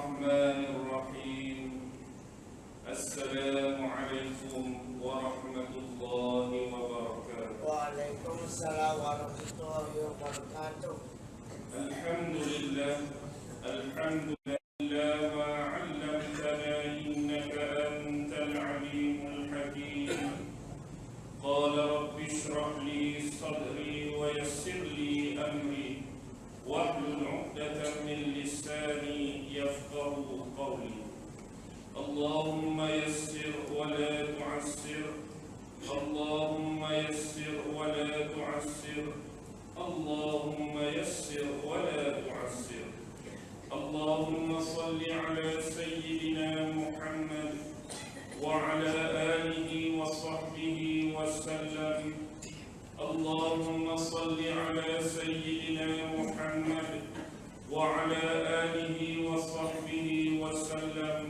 الرحمن الرحيم. السلام عليكم ورحمة الله وبركاته. وعليكم السلام ورحمة الله وبركاته. الحمد لله ما علمتنا إنك أنت العليم الحكيم. قال رب اشرح لي صدري ويسر لي أمري واحلل عقدة من لساني يفقه قولي. اللهم يسر ولا تعسر، اللهم يسر ولا تعسر، اللهم يسر ولا تعسر. اللهم صل على سيدنا محمد وعلى آله وصحبه وسلم. اللهم صل على سيدنا محمد وعلى آله وصحبه وسلم.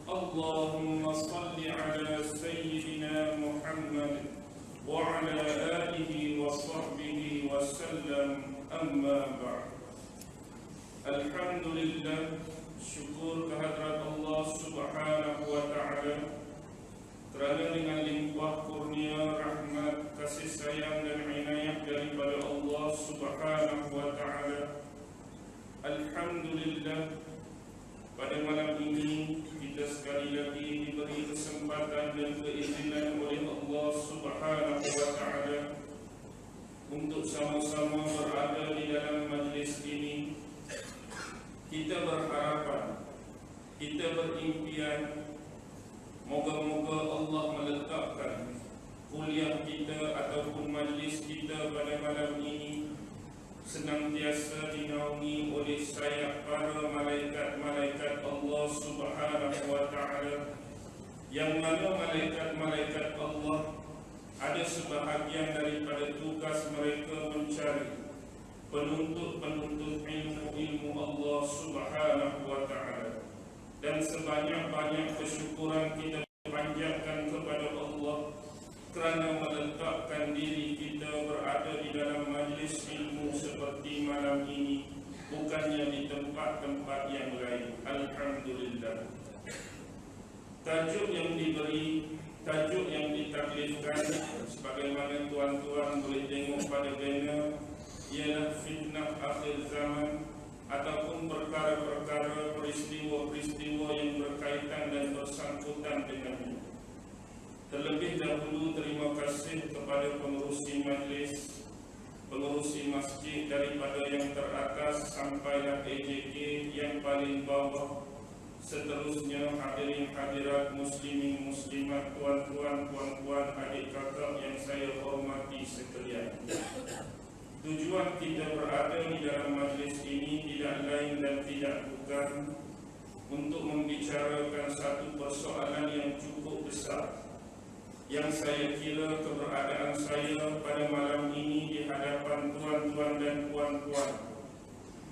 اللهم صل على سيدنا محمد وعلى آله وصحبه وسلم. أما بعد. Alhamdulillah, syukur kehadrat Allah Subhanahu wa ta'ala kerana dengan limpah kurnia, rahmat, kasih sayang dan inayah daripada Allah Subhanahu wa ta'ala, alhamdulillah, pada malam ini kita sekali lagi diberi kesempatan dan keizinan oleh Allah Subhanahu wa ta'ala untuk sama-sama berada di dalam majlis ini. Kita berharapan, kita berimpian, moga-moga Allah meletakkan kuliah kita ataupun majlis kita pada malam ini senantiasa dinaungi oleh sayap para malaikat-malaikat Allah Subhanahu wa ta'ala, yang mana malaikat-malaikat Allah ada sebahagian daripada tugas mereka mencari penuntut-penuntut ilmu Allah Subhanahu wa ta'ala. Dan sebanyak-banyak kesyukuran kita panjatkan kepada Allah kerana meletakkan diri kita berada di dalam majlis ilmu seperti malam ini, bukannya di tempat-tempat yang lain. Alhamdulillah. Tajuk yang diberi, tajuk yang ditaklifkan, sebagaimana tuan-tuan boleh tengok pada banner, ialah fitnah akhir zaman ataupun perkara-perkara, peristiwa-peristiwa yang berkaitan dan bersangkutan dengannya. Terlebih dahulu terima kasih kepada pengurusi majlis, pengurusi masjid daripada yang teratas sampailah AJK yang paling bawah. Seterusnya hadirin hadirat, muslimin muslimat, tuan-tuan, puan-puan, adik kakak yang saya hormati sekalian. Tujuan kita berada di dalam majlis ini tidak lain dan tidak bukan untuk membicarakan satu persoalan yang cukup besar, yang saya kira keberadaan saya pada malam ini di hadapan tuan-tuan dan puan-puan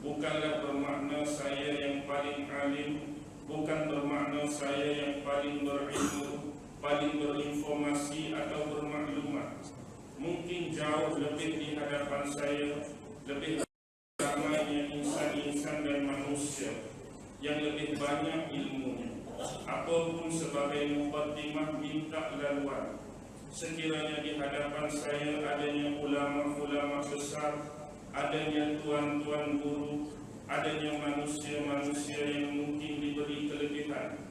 bukanlah bermakna saya yang paling alim, bukan bermakna saya yang paling berilmu, paling berinformasi atau bermaklumat. Mungkin jauh lebih di hadapan saya, lebih ramainya insan-insan dan manusia yang lebih banyak ilmunya. Apapun sebagai muqaddimah minta laluan, sekiranya di hadapan saya adanya ulama-ulama besar, adanya tuan-tuan guru, adanya manusia-manusia yang mungkin diberi kelebihan,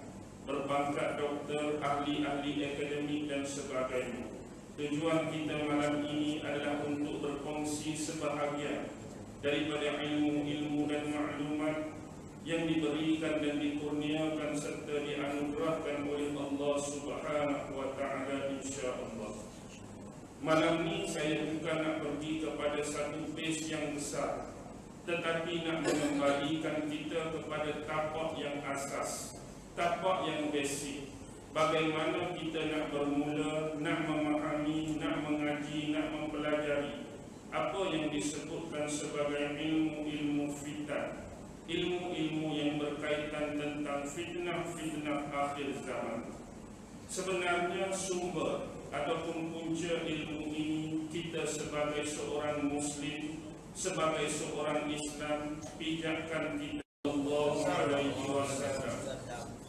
berpangkat doktor, ahli-ahli akademik dan sebagainya. Tujuan kita malam ini adalah untuk berkongsi sebahagian daripada ilmu-ilmu dan maklumat yang diberikan dan dikurniakan serta dianugerahkan oleh Allah Subhanahu wa ta'ala, insya-Allah. Malam ini saya bukan nak pergi kepada satu base yang besar, tetapi nak mengembalikan kita kepada tapak yang asas, tapak yang basic. Bagaimana kita nak bermula, nak memahami, nak mengaji, nak mempelajari apa yang disebutkan sebagai ilmu-ilmu fitan, ilmu-ilmu yang berkaitan tentang fitnah-fitnah akhir zaman. Sebenarnya sumber ataupun punca ilmu ini kita sebagai seorang Muslim, sebagai seorang Islam, pijakan kita sallallahu alaihi wasallam.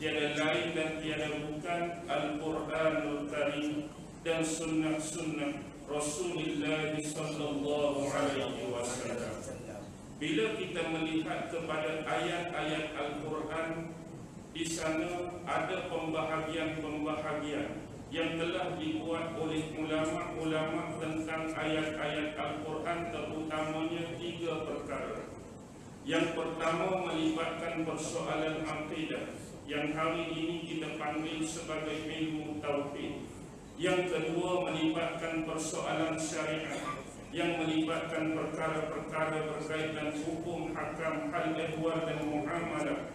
Tiada lain dan tiada bukan Al-Quranul Karim dan sunnah-sunnah Rasulullah sallallahu alaihi wasallam. Bila kita melihat kepada ayat-ayat Al-Quran, di sana ada pembahagian-pembahagian yang telah dibuat oleh ulama-ulama tentang ayat-ayat Al-Quran, terutamanya 3 perkara. Yang pertama melibatkan persoalan akidah, yang hari ini kita panggil sebagai ilmu tauhid. Yang kedua melibatkan persoalan syariat, yang melibatkan perkara-perkara berkaitan hukum, hakam, hal ehwal dan muamalah,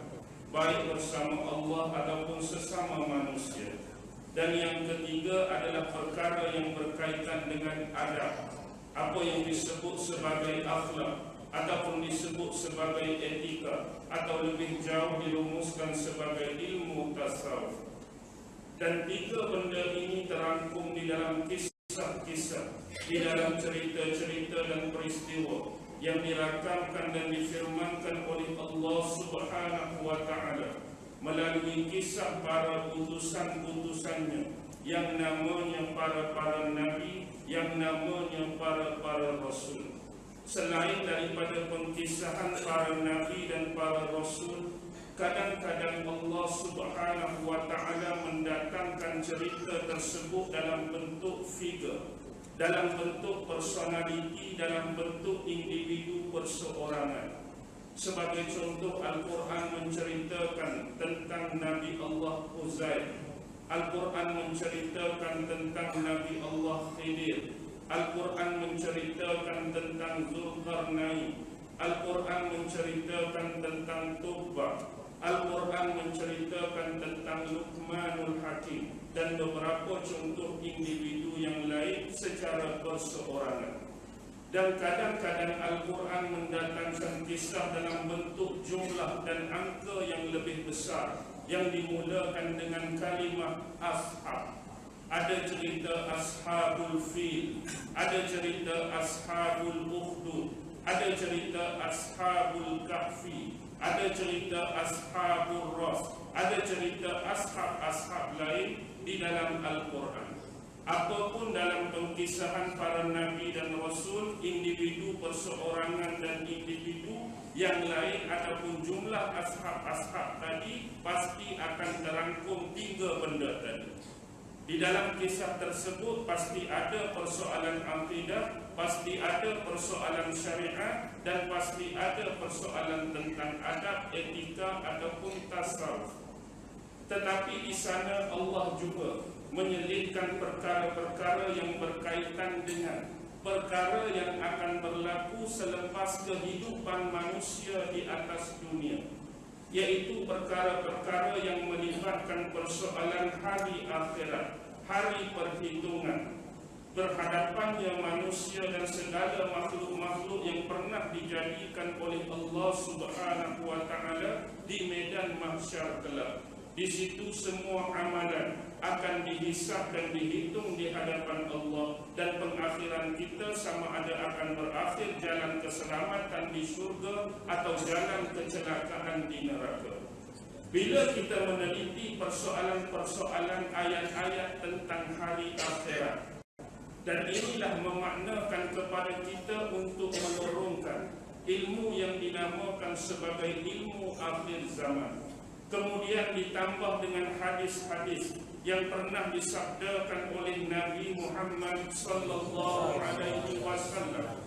baik bersama Allah ataupun sesama manusia. Dan yang ketiga adalah perkara yang berkaitan dengan adab, apa yang disebut sebagai akhlak ataupun disebut sebagai etika, atau lebih jauh dirumuskan sebagai ilmu tasawuf. Dan 3 benda ini terangkum di dalam kisah-kisah, di dalam cerita-cerita dan peristiwa yang dirakamkan dan difirmankan oleh Allah Subhanahu wa Ta'ala melalui kisah para utusan-utusannya yang namanya para nabi, yang namanya para rasul. Selain daripada pengkisahan para nabi dan para rasul, kadang-kadang Allah Subhanahu wa Ta'ala mendatangkan cerita tersebut dalam bentuk figure, dalam bentuk personality, dalam bentuk individu perseorangan. Sebagai contoh, Al-Quran menceritakan tentang Nabi Allah Uzair, Al-Quran menceritakan tentang Nabi Allah Khidir, Al-Quran menceritakan tentang Zulkarnain, Al-Quran menceritakan tentang Tubbah, Al-Quran menceritakan tentang Luqmanul Hakim, dan beberapa contoh individu yang lain secara perseorangan. Dan kadang-kadang Al-Quran mendatangkan kisah dalam bentuk jumlah dan angka yang lebih besar, yang dimulakan dengan kalimah ashab. Ada cerita Ashabul Fil, ada cerita Ashabul Ukhdud, ada cerita Ashabul Kahfi, ada cerita Ashabul Ras, ada cerita ashab-ashab lain di dalam Al-Quran. Apapun dalam pengkisahan para nabi dan rasul, individu perseorangan dan individu yang lain ataupun jumlah ashab-ashab tadi, pasti akan terangkum 3 benda tadi. Di dalam kisah tersebut pasti ada persoalan akidah, pasti ada persoalan syariat, dan pasti ada persoalan tentang adab, etika ataupun tasawuf. Tetapi di sana Allah juga menyelipkan perkara-perkara yang berkaitan dengan perkara yang akan berlaku selepas kehidupan manusia di atas dunia, yaitu perkara-perkara yang melibatkan persoalan hari akhirat, hari perhitungan, berhadapannya manusia dan segala makhluk-makhluk yang pernah dijadikan oleh Allah Subhanahu wa Ta'ala di medan mahsyar kelak. Di situ semua amalan akan dihisab dan dihitung di hadapan Allah, dan pengakhiran kita sama ada akan berakhir jalan keselamatan di surga atau jalan kecelakaan di neraka. Bila kita meneliti persoalan-persoalan ayat-ayat tentang hari akhirat, dan inilah memaknakan kepada kita untuk menurunkan ilmu yang dinamakan sebagai ilmu akhir zaman. Kemudian ditambah dengan hadis-hadis yang pernah disabdakan oleh Nabi Muhammad sallallahu alaihi wasallam.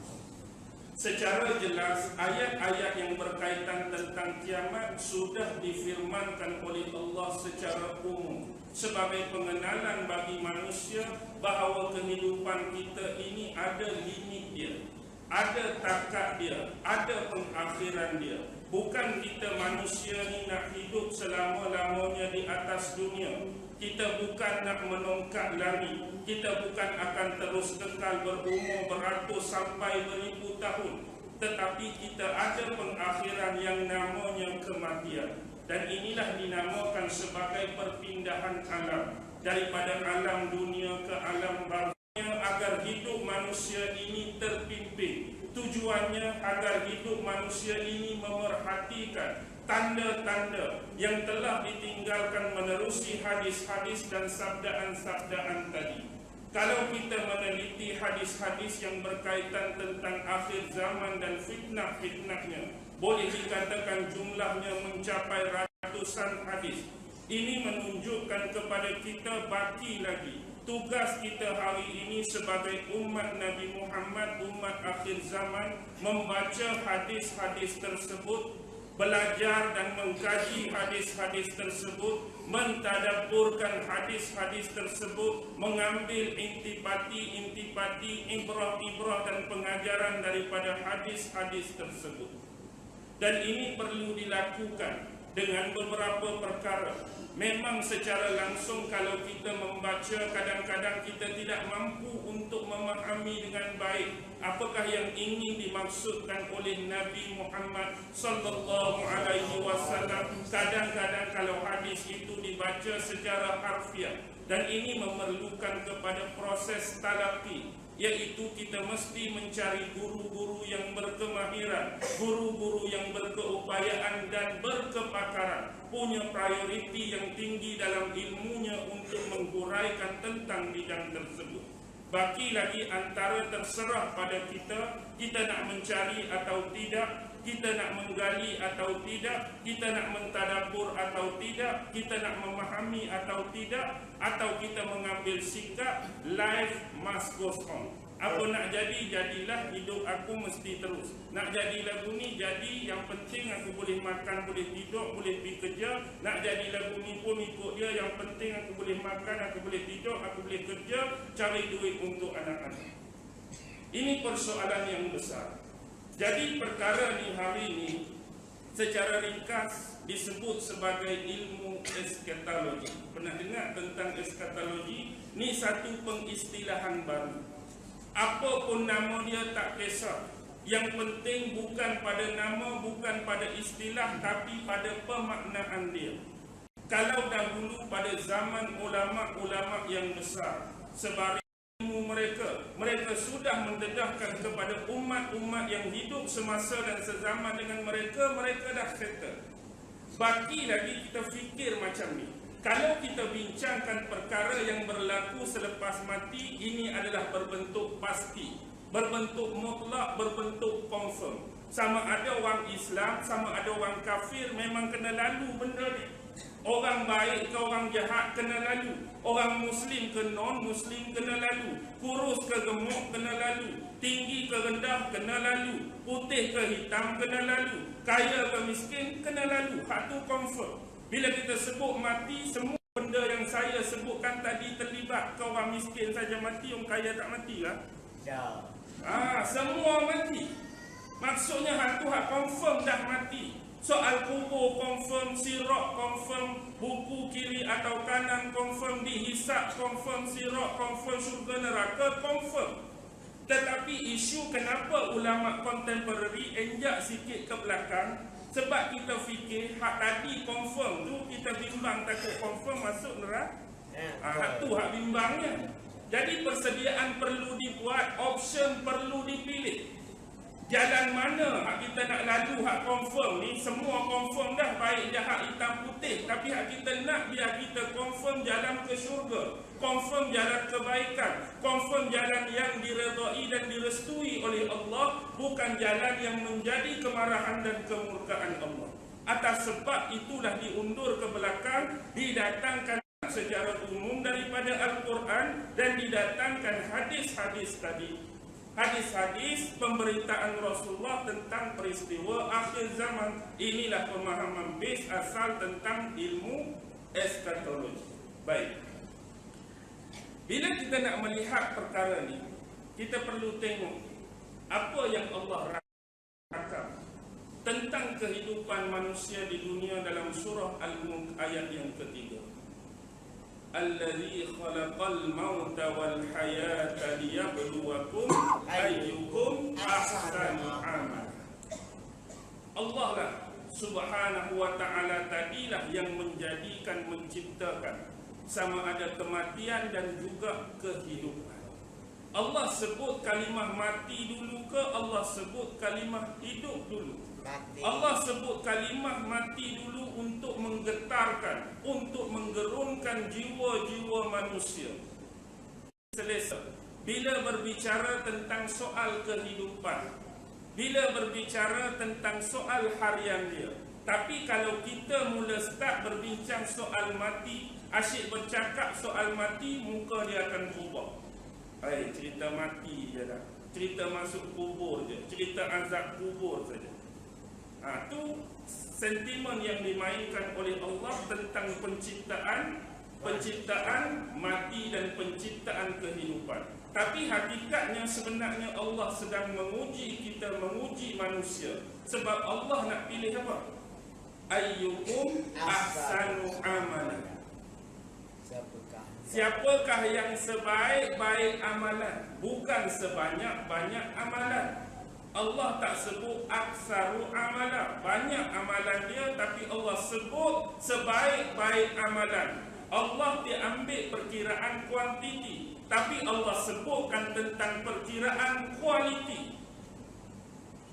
Secara jelas, ayat-ayat yang berkaitan tentang kiamat sudah difirmankan oleh Allah secara umum sebagai pengenalan bagi manusia bahawa kehidupan kita ini ada limit dia, ada takat dia, ada pengakhiran dia. Bukan kita manusia ni nak hidup selama-lamanya di atas dunia. Kita bukan nak menongkat lari. Kita bukan akan terus kekal berumur beratus sampai beribu tahun. Tetapi kita ada pengakhiran yang namanya kematian. Dan inilah dinamakan sebagai perpindahan alam, daripada alam dunia ke alam barzakh, agar hidup manusia ini terpimpin. Tujuannya agar hidup manusia ini memerhatikan tanda-tanda yang telah ditinggalkan menerusi hadis-hadis dan sabdaan-sabdaan tadi. Kalau kita meneliti hadis-hadis yang berkaitan tentang akhir zaman dan fitnah-fitnahnya, boleh dikatakan jumlahnya mencapai ratusan hadis. Ini menunjukkan kepada kita baki lagi tugas kita hari ini sebagai umat Nabi Muhammad, umat akhir zaman, membaca hadis-hadis tersebut, belajar dan mengkaji hadis-hadis tersebut, mentadabburkan hadis-hadis tersebut, mengambil intipati-intipati, ibrah-ibrah dan pengajaran daripada hadis-hadis tersebut. Dan ini perlu dilakukan dengan beberapa perkara. Memang secara langsung kalau kita membaca, kadang-kadang kita tidak mampu untuk memahami dengan baik apakah yang ingin dimaksudkan oleh Nabi Muhammad sallallahu alaihi wasallam. Kadang-kadang kalau hadis itu dibaca secara harfiah, dan ini memerlukan kepada proses talaqi, yaitu kita mesti mencari guru-guru yang berkemahiran, guru-guru yang berkeupayaan dan berkepakaran, punya prioriti yang tinggi dalam ilmunya untuk menghuraikan tentang bidang tersebut. Baki lagi antara terserah pada kita nak mencari atau tidak, kita nak menggali atau tidak, kita nak mentadabbur atau tidak, kita nak memahami atau tidak, atau kita mengambil sikap life must go on. Apa nak jadi, jadilah, hidup aku mesti terus. Nak jadi lagu ni, jadi, yang penting aku boleh makan, boleh tidur, boleh pergi kerja. Nak jadi lagu ni pun ikut dia, yang penting aku boleh makan, aku boleh tidur, aku boleh kerja, cari duit untuk anak-anak. Ini persoalan yang besar. Jadi perkara ni hari ini secara ringkas disebut sebagai ilmu eskatologi. Pernah dengar tentang eskatologi? Ni satu pengistilahan baru. Apa pun nama dia tak kisah. Yang penting bukan pada nama, bukan pada istilah, tapi pada pemaknaan dia. Kalau dahulu pada zaman ulama-ulama yang besar, sebagai ilmu mereka sudah mendedahkan kepada umat-umat yang hidup semasa dan sezaman dengan mereka dah settle. Baki lagi kita fikir macam ni. Kalau kita bincangkan perkara yang berlaku selepas mati, ini adalah berbentuk pasti, berbentuk mutlak, berbentuk confirm. Sama ada orang Islam, sama ada orang kafir, memang kena lalu benda ni. Orang baik ke orang jahat kena lalu. Orang Muslim ke non-Muslim kena lalu. Kurus ke gemuk kena lalu. Tinggi ke rendah kena lalu. Putih ke hitam kena lalu. Kaya ke miskin kena lalu. Hak tu confirm. Bila kita sebut mati, semua benda yang saya sebutkan tadi terlibat. Ke orang miskin saja mati, orang kaya tak mati lah. Semua mati. Maksudnya hak tu hak confirm dah mati. Soal kubur confirm, sirat confirm, buku kiri atau kanan confirm, dihisap confirm, sirat confirm, syurga neraka confirm. Tetapi isu kenapa ulama contemporary enjak sikit ke belakang, sebab kita fikir hak tadi confirm tu kita bimbang takut confirm masuk neraka. Hak tu hak bimbangnya. Jadi persediaan perlu dibuat, option perlu dipilih. Jalan mana hak kita nak lalu hak confirm ni, semua confirm dah, baik jahat hitam putih. Tapi hak kita nak biar kita confirm jalan ke syurga, confirm jalan kebaikan, confirm jalan yang diredai dan direstui oleh Allah, bukan jalan yang menjadi kemarahan dan kemurkaan Allah. Atas sebab itulah diundur ke belakang, didatangkan secara umum daripada Al-Quran dan didatangkan hadis-hadis tadi. Hadis-hadis pemberitaan Rasulullah tentang peristiwa akhir zaman. Inilah pemahaman base asal tentang ilmu eskatologi. Baik. Bila kita nak melihat perkara ni, kita perlu tengok apa yang Allah rakam tentang kehidupan manusia di dunia dalam surah Al-Mulk ayat yang ketiga. Allazi khalaqal mauta wal hayata liyabluwakum ayyukum ahsanu amala. Allah lah subhanahu wa ta'ala tadilah yang menjadikan, menciptakan sama ada kematian dan juga kehidupan. Allah sebut kalimah mati dulu ke Allah sebut kalimah hidup dulu? Mati. Allah sebut kalimah mati dulu untuk menggetarkan, untuk menggerunkan jiwa-jiwa manusia. Selesa. Bila berbicara tentang soal kehidupan, bila berbicara tentang soal harian dia. Tapi kalau kita mula start berbincang soal mati, asyik bercakap soal mati, muka dia akan berubah. Cerita mati je dah. Cerita masuk kubur je, cerita azab kubur saja. Tu sentimen yang dimainkan oleh Allah tentang penciptaan mati dan penciptaan kehidupan. Tapi hakikatnya sebenarnya Allah sedang menguji kita, menguji manusia. Sebab Allah nak pilih apa? Ayyukum ahsanu amalan. Siapakah yang sebaik-baik amalan, bukan sebanyak-banyak amalan. Allah tak sebut aksaru amalan, banyak amalan dia, tapi Allah sebut sebaik-baik amalan. Allah diambil perkiraan kuantiti, tapi Allah sebutkan tentang perkiraan kualiti.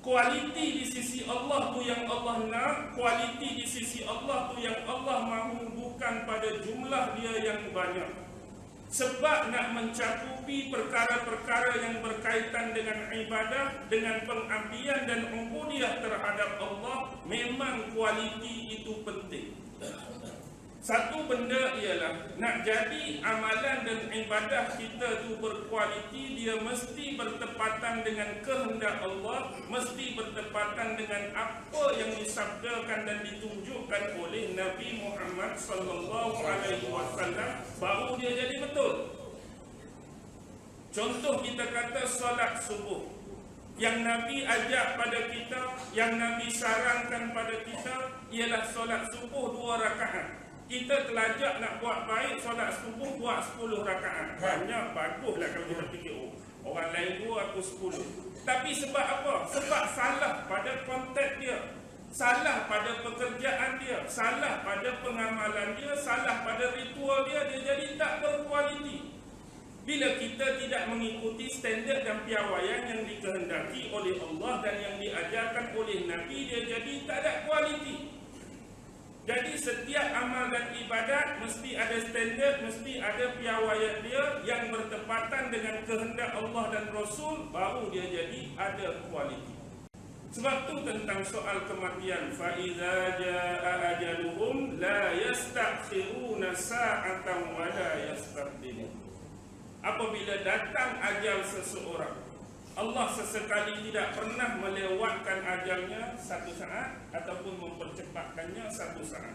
Kualiti di sisi Allah tu yang Allah nak, kualiti di sisi Allah tu yang Allah mahu, bukan pada jumlah dia yang banyak. Sebab nak mencakupi perkara-perkara yang berkaitan dengan ibadah, dengan pengabdian dan ubudiyah terhadap Allah, memang kualiti itu penting. Satu benda ialah nak jadi amalan dan ibadah kita tu berkualiti, dia mesti bertepatan dengan kehendak Allah, mesti bertepatan dengan apa yang disabdakan dan ditunjukkan oleh Nabi Muhammad sallallahu alaihi wasallam, baru dia jadi betul. Contoh kita kata solat subuh, yang Nabi ajak pada kita, yang Nabi sarankan pada kita ialah solat subuh 2 rakaat. Kita telajak nak buat baik, solat subuh buat 10 rakaat. Banyak, baguslah kalau kita fikir, orang lain 2, aku 10. Tapi sebab apa? Sebab salah pada konteks dia, salah pada pekerjaan dia, salah pada pengamalan dia, salah pada ritual dia, dia jadi tak berkualiti. Bila kita tidak mengikuti standard dan piawaian yang dikehendaki oleh Allah dan yang diajarkan oleh Nabi, dia jadi tak ada kualiti. Jadi setiap amal dan ibadat mesti ada standard, mesti ada piawaian dia yang bertepatan dengan kehendak Allah dan Rasul, baru dia jadi ada kualiti. Sebab tu tentang soal kematian, fa iza jaa ajaluhum la yastakhiruna sa'atan wa la yastaqdimun. Apabila datang ajal seseorang, Allah sesekali tidak pernah melewatkan ajalnya 1 saat ataupun mempercepatkannya 1 saat.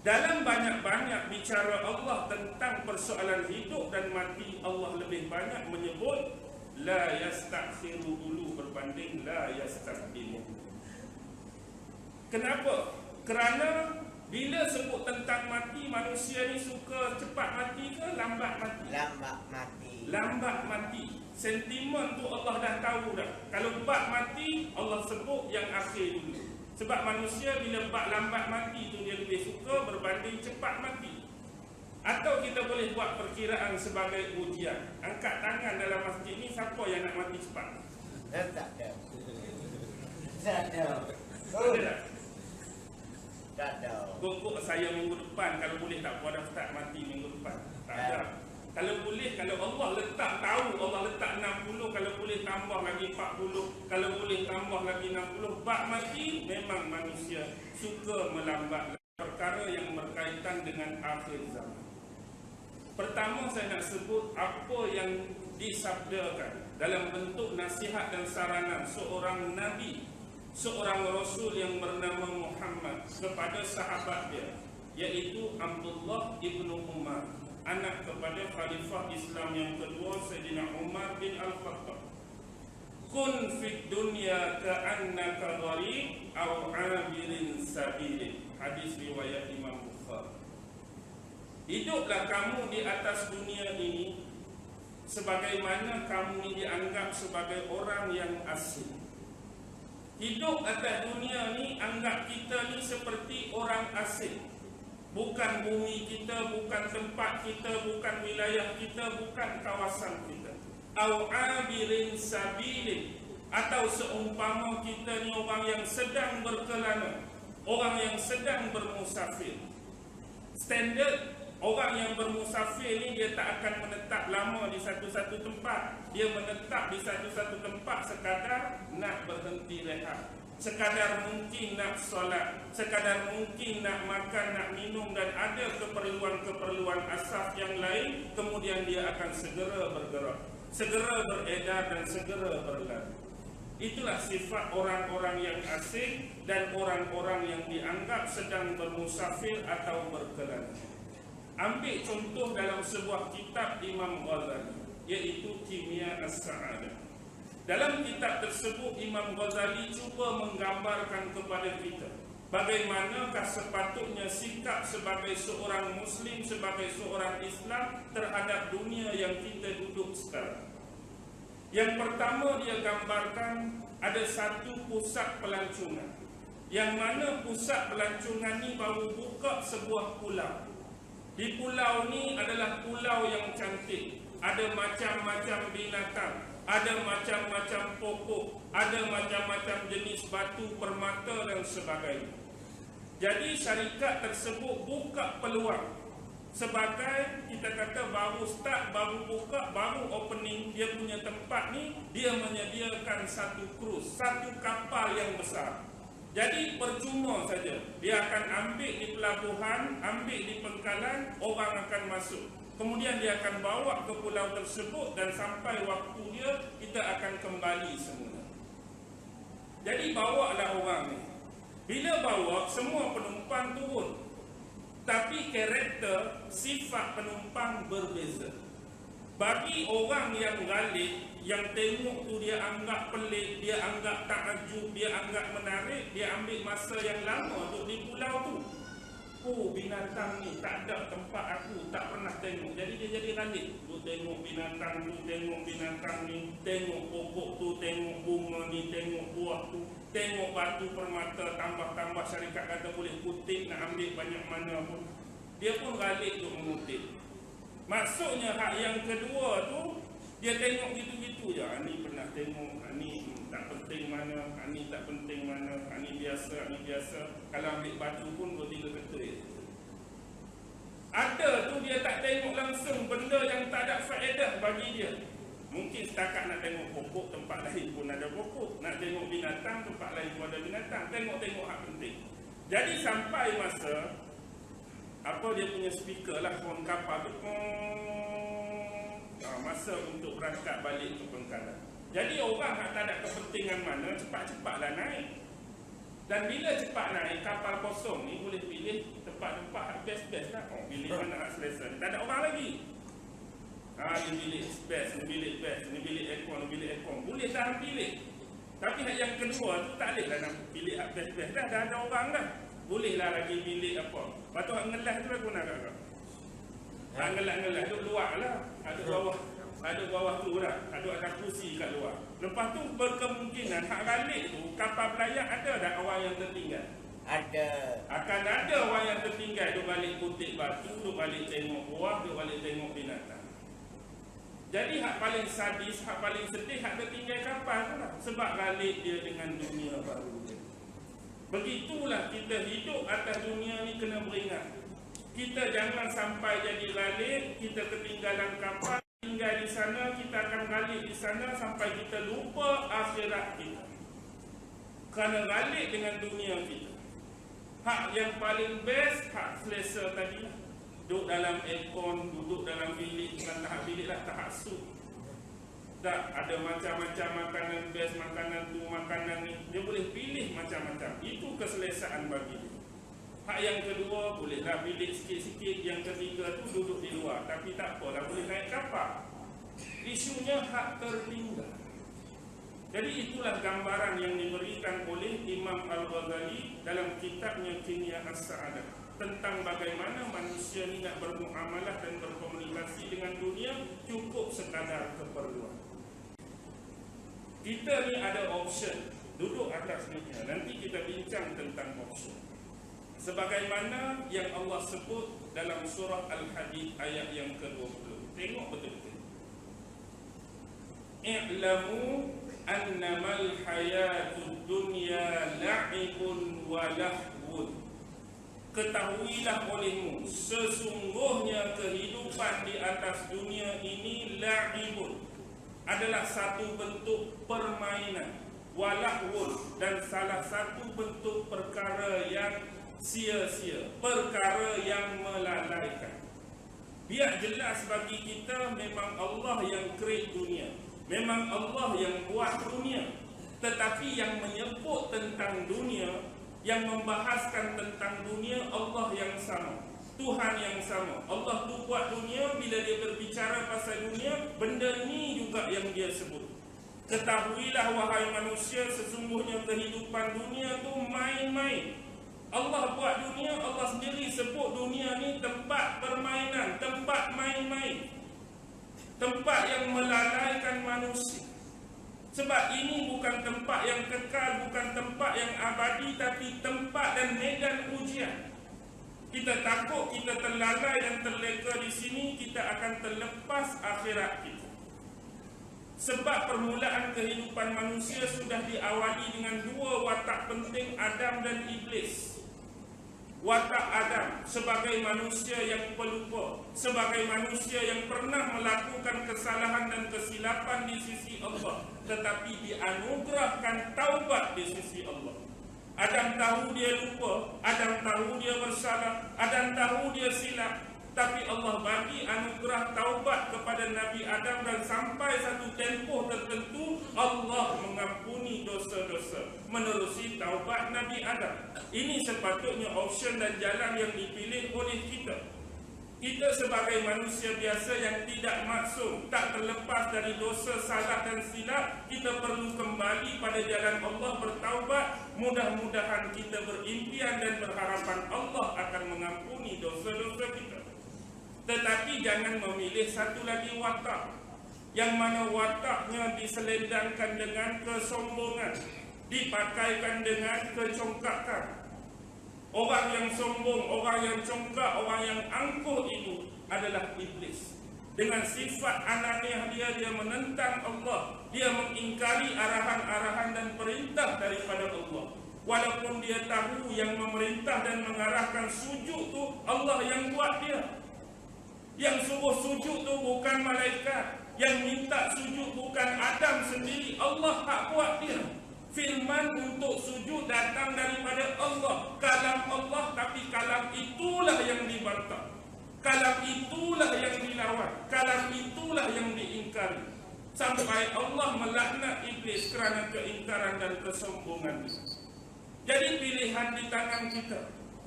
Dalam banyak-banyak bicara Allah tentang persoalan hidup dan mati, Allah lebih banyak menyebut la yastakhiru dulu berbanding la yastaqdimu. Kenapa? Kerana bila sebut tentang mati, manusia ni suka cepat mati ke lambat mati? Lambat mati. Lambat mati. Sentimen tu Allah dah tahu dah. Kalau bab mati, Allah sebut yang akhir dulu. Sebab manusia bila bab lambat mati tu dia lebih suka berbanding cepat mati. Atau kita boleh buat perkiraan sebagai ujian. Angkat tangan dalam masjid ni, siapa yang nak mati cepat? Tak ada. Tak ada. Ada tak? Tak ada. Pokok saya minggu depan, kalau boleh tak puan start mati minggu depan. Tak ada. Kalau boleh, kalau Allah letak tahu, Allah letak 60, kalau boleh tambah lagi 40, kalau boleh tambah lagi 60. Bab mati memang manusia suka melambat. Perkara yang berkaitan dengan akhir zaman. Pertama saya nak sebut apa yang disabdakan dalam bentuk nasihat dan saranan seorang Nabi, seorang Rasul yang bernama Muhammad kepada sahabat dia, iaitu Abdullah ibnu Umar, anak kepada Khalifah Islam yang kedua Sayyidina Umar bin Al-Khattab. Kun fid dunya ka'annaka gharib aw 'abirin sabilin. Hadis riwayat Imam Bukhari. Hiduplah kamu di atas dunia ini sebagaimana kamu ini dianggap sebagai orang yang asing. Hidup atas dunia ni, anggap kita ni seperti orang asing. Bukan bumi kita, bukan tempat kita, bukan wilayah kita, bukan kawasan kita. Au abirin sabilin, Atau seumpama kita ni orang yang sedang berkelana, orang yang sedang bermusafir. Standard orang yang bermusafir ni dia tak akan menetap lama di satu-satu tempat. Dia menetap di satu-satu tempat sekadar nak berhenti rehat, sekadar mungkin nak solat, sekadar mungkin nak makan, nak minum, dan ada keperluan-keperluan asas yang lain. Kemudian dia akan segera bergerak, segera beredar, dan segera berlalu. Itulah sifat orang-orang yang asing dan orang-orang yang dianggap sedang bermusafir atau berkelana. Ambil contoh dalam sebuah kitab Imam Ghazali, iaitu Kimia As-Sa'adah. Dalam kitab tersebut Imam Ghazali cuba menggambarkan kepada kita bagaimanakah sepatutnya sikap sebagai seorang Muslim, sebagai seorang Islam terhadap dunia yang kita duduk sekarang. Yang pertama dia gambarkan ada satu pusat pelancongan, yang mana pusat pelancongan ni baru buka sebuah pulau. Di pulau ni adalah pulau yang cantik, ada macam-macam binatang, ada macam-macam pokok, ada macam-macam jenis batu permata dan sebagainya. Jadi syarikat tersebut buka peluang sebagai, kita kata baru start, baru buka, baru opening dia punya tempat ni, dia menyediakan satu cruise, satu kapal yang besar. Jadi percuma saja, dia akan ambil di pelabuhan, ambil di pangkalan, orang akan masuk. Kemudian dia akan bawa ke pulau tersebut dan sampai waktu dia, kita akan kembali semula. Jadi bawalah orang ni. Bila bawa, semua penumpang turun. Tapi karakter, sifat penumpang berbeza. Bagi orang yang galik, yang tengok tu dia anggap pelik, dia anggap takjub, dia anggap menarik, dia ambil masa yang lama untuk di pulau tu. Oh, binatang ni tak ada tempat aku, tak pernah tengok. Jadi dia jadi galik. Tu tengok binatang tu, tengok binatang ni, tengok pokok tu, tengok bunga ni, tengok buah tu, tengok batu permata, tambah-tambah syarikat kata boleh kutip, nak ambil banyak mana pun. Dia pun galik untuk mengutip. Maksudnya hak yang kedua tu, dia tengok gitu-gitu je. Ni pernah tengok, ni tak penting mana, ni tak penting mana, ni biasa, ni biasa. Kalau ambil batu pun 2-3 ketui. Ada tu dia tak tengok langsung benda yang tak ada faedah bagi dia. Mungkin setakat nak tengok pokok, tempat lain pun ada pokok. Nak tengok binatang, tempat lain pun ada binatang. Tengok-tengok hak penting. Jadi sampai masa, apa dia punya speaker lah, phone kapal tu, masa untuk berangkat balik ke pangkalan. Jadi orang yang tak ada kepentingan mana, cepat-cepatlah naik. Dan bila cepat naik, kapal kosong ni boleh pilih tempat-tempat best-best lah. Pilih mana hak selesa. Tak ada orang lagi. Ni bilik best, ni bilik best, ni bilik aircon, ni bilik aircon. Boleh dah pilih. Tapi hak yang kedua tu tak boleh lah nak pilih hak best-best. Dah ada orang dah. Bolehlah lagi bilik apa. Lepas tu hak ngelas tu aku nak kakak. Hak ngelas-ngelas duduk luar lah. Ada bawah tu lah. Ada kursi kat luar. Lepas tu berkemungkinan hak galik tu, kapal belayar ada tak orang yang tertinggal? Ada. Akan ada orang yang tertinggal. Duk balik kutip batu, duk balik tengok buah, duk balik tengok binatang. Jadi hak paling sadis, hak paling sedih, hak tertinggal kapal tu lah. Sebab galik dia dengan dunia baru dia. Begitulah kita hidup atas dunia ni, kena beringat. Kita jangan sampai jadi galik, kita ketinggalan kapal, tinggal di sana, kita akan galik di sana sampai kita lupa akhirat kita. Kerana galik dengan dunia kita. Hak yang paling best, hak selesa tadi. Duduk dalam aircon, duduk dalam bilik, bukan tahap bilik lah, tahap sup. Tak, ada macam-macam makanan best, makanan tu, makanan ni. Dia boleh pilih macam-macam. Itu keselesaan bagi dia. Hak yang kedua, bolehlah bilik sikit-sikit. Yang ketiga tu duduk di luar. Tapi tak apalah, boleh naik kapal. Isunya hak tertinggal. Jadi itulah gambaran yang diberikan oleh Imam Al-Ghazali dalam kitabnya Kimia As-Sa'adah, tentang bagaimana manusia ni nak bermuamalah dan berkomunikasi dengan dunia cukup sekadar keperluan. Kita ni ada option, duduk atas dunia. Nanti kita bincang tentang option. Sebagaimana yang Allah sebut dalam surah Al-Hadid ayat yang ke-20. Tengok betul-betul. I'lamu annamal hayatud dunya la'ibun wa lahwun. Ketahuilah olehmu, sesungguhnya kehidupan di atas dunia ini la'ibun, adalah satu bentuk permainan, walahwun, dan salah satu bentuk perkara yang sia-sia, perkara yang melalaikan. Biar jelas bagi kita, memang Allah yang create dunia, memang Allah yang buat dunia. Tetapi yang menyebut tentang dunia, yang membahaskan tentang dunia, Allah yang sama, Tuhan yang sama. Allah tu buat dunia. Bila dia berbicara pasal dunia, benda ini juga yang dia sebut. Ketahuilah wahai manusia, sesungguhnya kehidupan dunia tu main-main. Allah buat dunia, Allah sendiri sebut dunia ni tempat permainan, tempat main-main, tempat yang melalaikan manusia. Sebab ini bukan tempat yang kekal, bukan tempat yang abadi, tapi tempat dan medan ujian. Kita takut kita terlalai dan terleka di sini, kita akan terlepas akhirat kita. Sebab permulaan kehidupan manusia sudah diawali dengan dua watak penting, Adam dan Iblis. Watak Adam sebagai manusia yang pelupa, sebagai manusia yang pernah melakukan kesalahan dan kesilapan di sisi Allah, tetapi dianugerahkan taubat di sisi Allah. Adam tahu dia lupa, Adam tahu dia bersalah, Adam tahu dia silap, tapi Allah bagi anugerah taubat kepada Nabi Adam, dan sampai satu tempoh tertentu Allah mengampuni dosa-dosa menerusi taubat Nabi Adam. Ini sepatutnya option dan jalan yang dipilih oleh kita. Kita sebagai manusia biasa yang tidak maksum, tak terlepas dari dosa, salah dan silap, kita perlu kembali pada jalan Allah, bertaubat. Mudah-mudahan kita berimpian dan berharapan Allah akan mengampuni dosa-dosa kita. Tetapi jangan memilih satu lagi watak, yang mana wataknya diselendangkan dengan kesombongan, dipakaikan dengan kecongkakan. Orang yang sombong, orang yang congkak, orang yang angkuh itu adalah iblis. Dengan sifat ananiah dia menentang Allah, dia mengingkari arahan-arahan dan perintah daripada Allah. Walaupun dia tahu yang memerintah dan mengarahkan sujud tu Allah yang buat dia. Yang suruh sujud tu bukan malaikat, yang minta sujud bukan Adam sendiri, Allah tak buat dia. Firman untuk sujud datang daripada Allah, kalam Allah, tapi kalam itulah yang dibantah, kalam itulah yang dilawan, kalam itulah yang diingkari, sampai Allah melaknat iblis kerana keingkaran dan kesombongan. Jadi pilihan di tangan kita.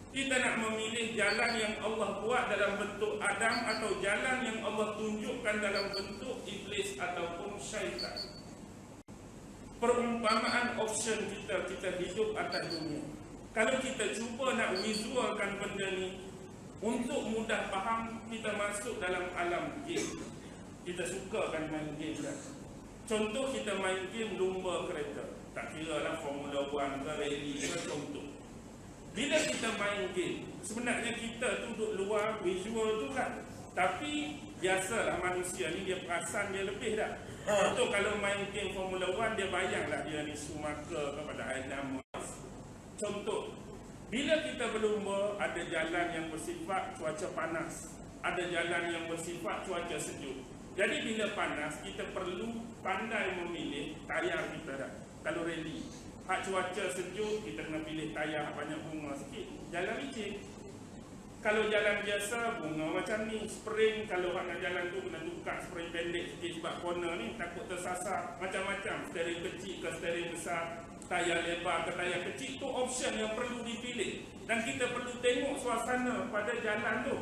Kita nak memilih jalan yang Allah buat dalam bentuk Adam, atau jalan yang Allah tunjukkan dalam bentuk iblis ataupun syaitan. Perumpamaan option kita hidup atas dunia. Kalau kita cuba nak visualkan benda ni, untuk mudah faham, kita masuk dalam alam game. Kita suka kan main game kan. Contoh kita main game lumba kereta. Tak kira lah Formula 1 ke rally ke contoh. Bila kita main game, sebenarnya kita tu duduk luar visual tu kan. Tapi biasalah manusia ni dia perasan dia lebih dah. Contoh kalau main game Formula 1, dia bayanglah dia ni Schumacher kepada Adam. Contoh, bila kita berlumba, ada jalan yang bersifat cuaca panas, ada jalan yang bersifat cuaca sejuk. Jadi bila panas, kita perlu pandai memilih tayar kita dah. Kalau rally, hak cuaca sejuk, kita kena pilih tayar banyak bunga sikit, jalan licin. Kalau jalan biasa, bunga macam ni, spring. Kalau nak jalan tu kena tukar spring pendek sikit sebab corner ni takut tersasar. Macam-macam, steering kecil ke steering besar, tayar lebar ke tayar kecil, tu option yang perlu dipilih. Dan kita perlu tengok suasana pada jalan tu.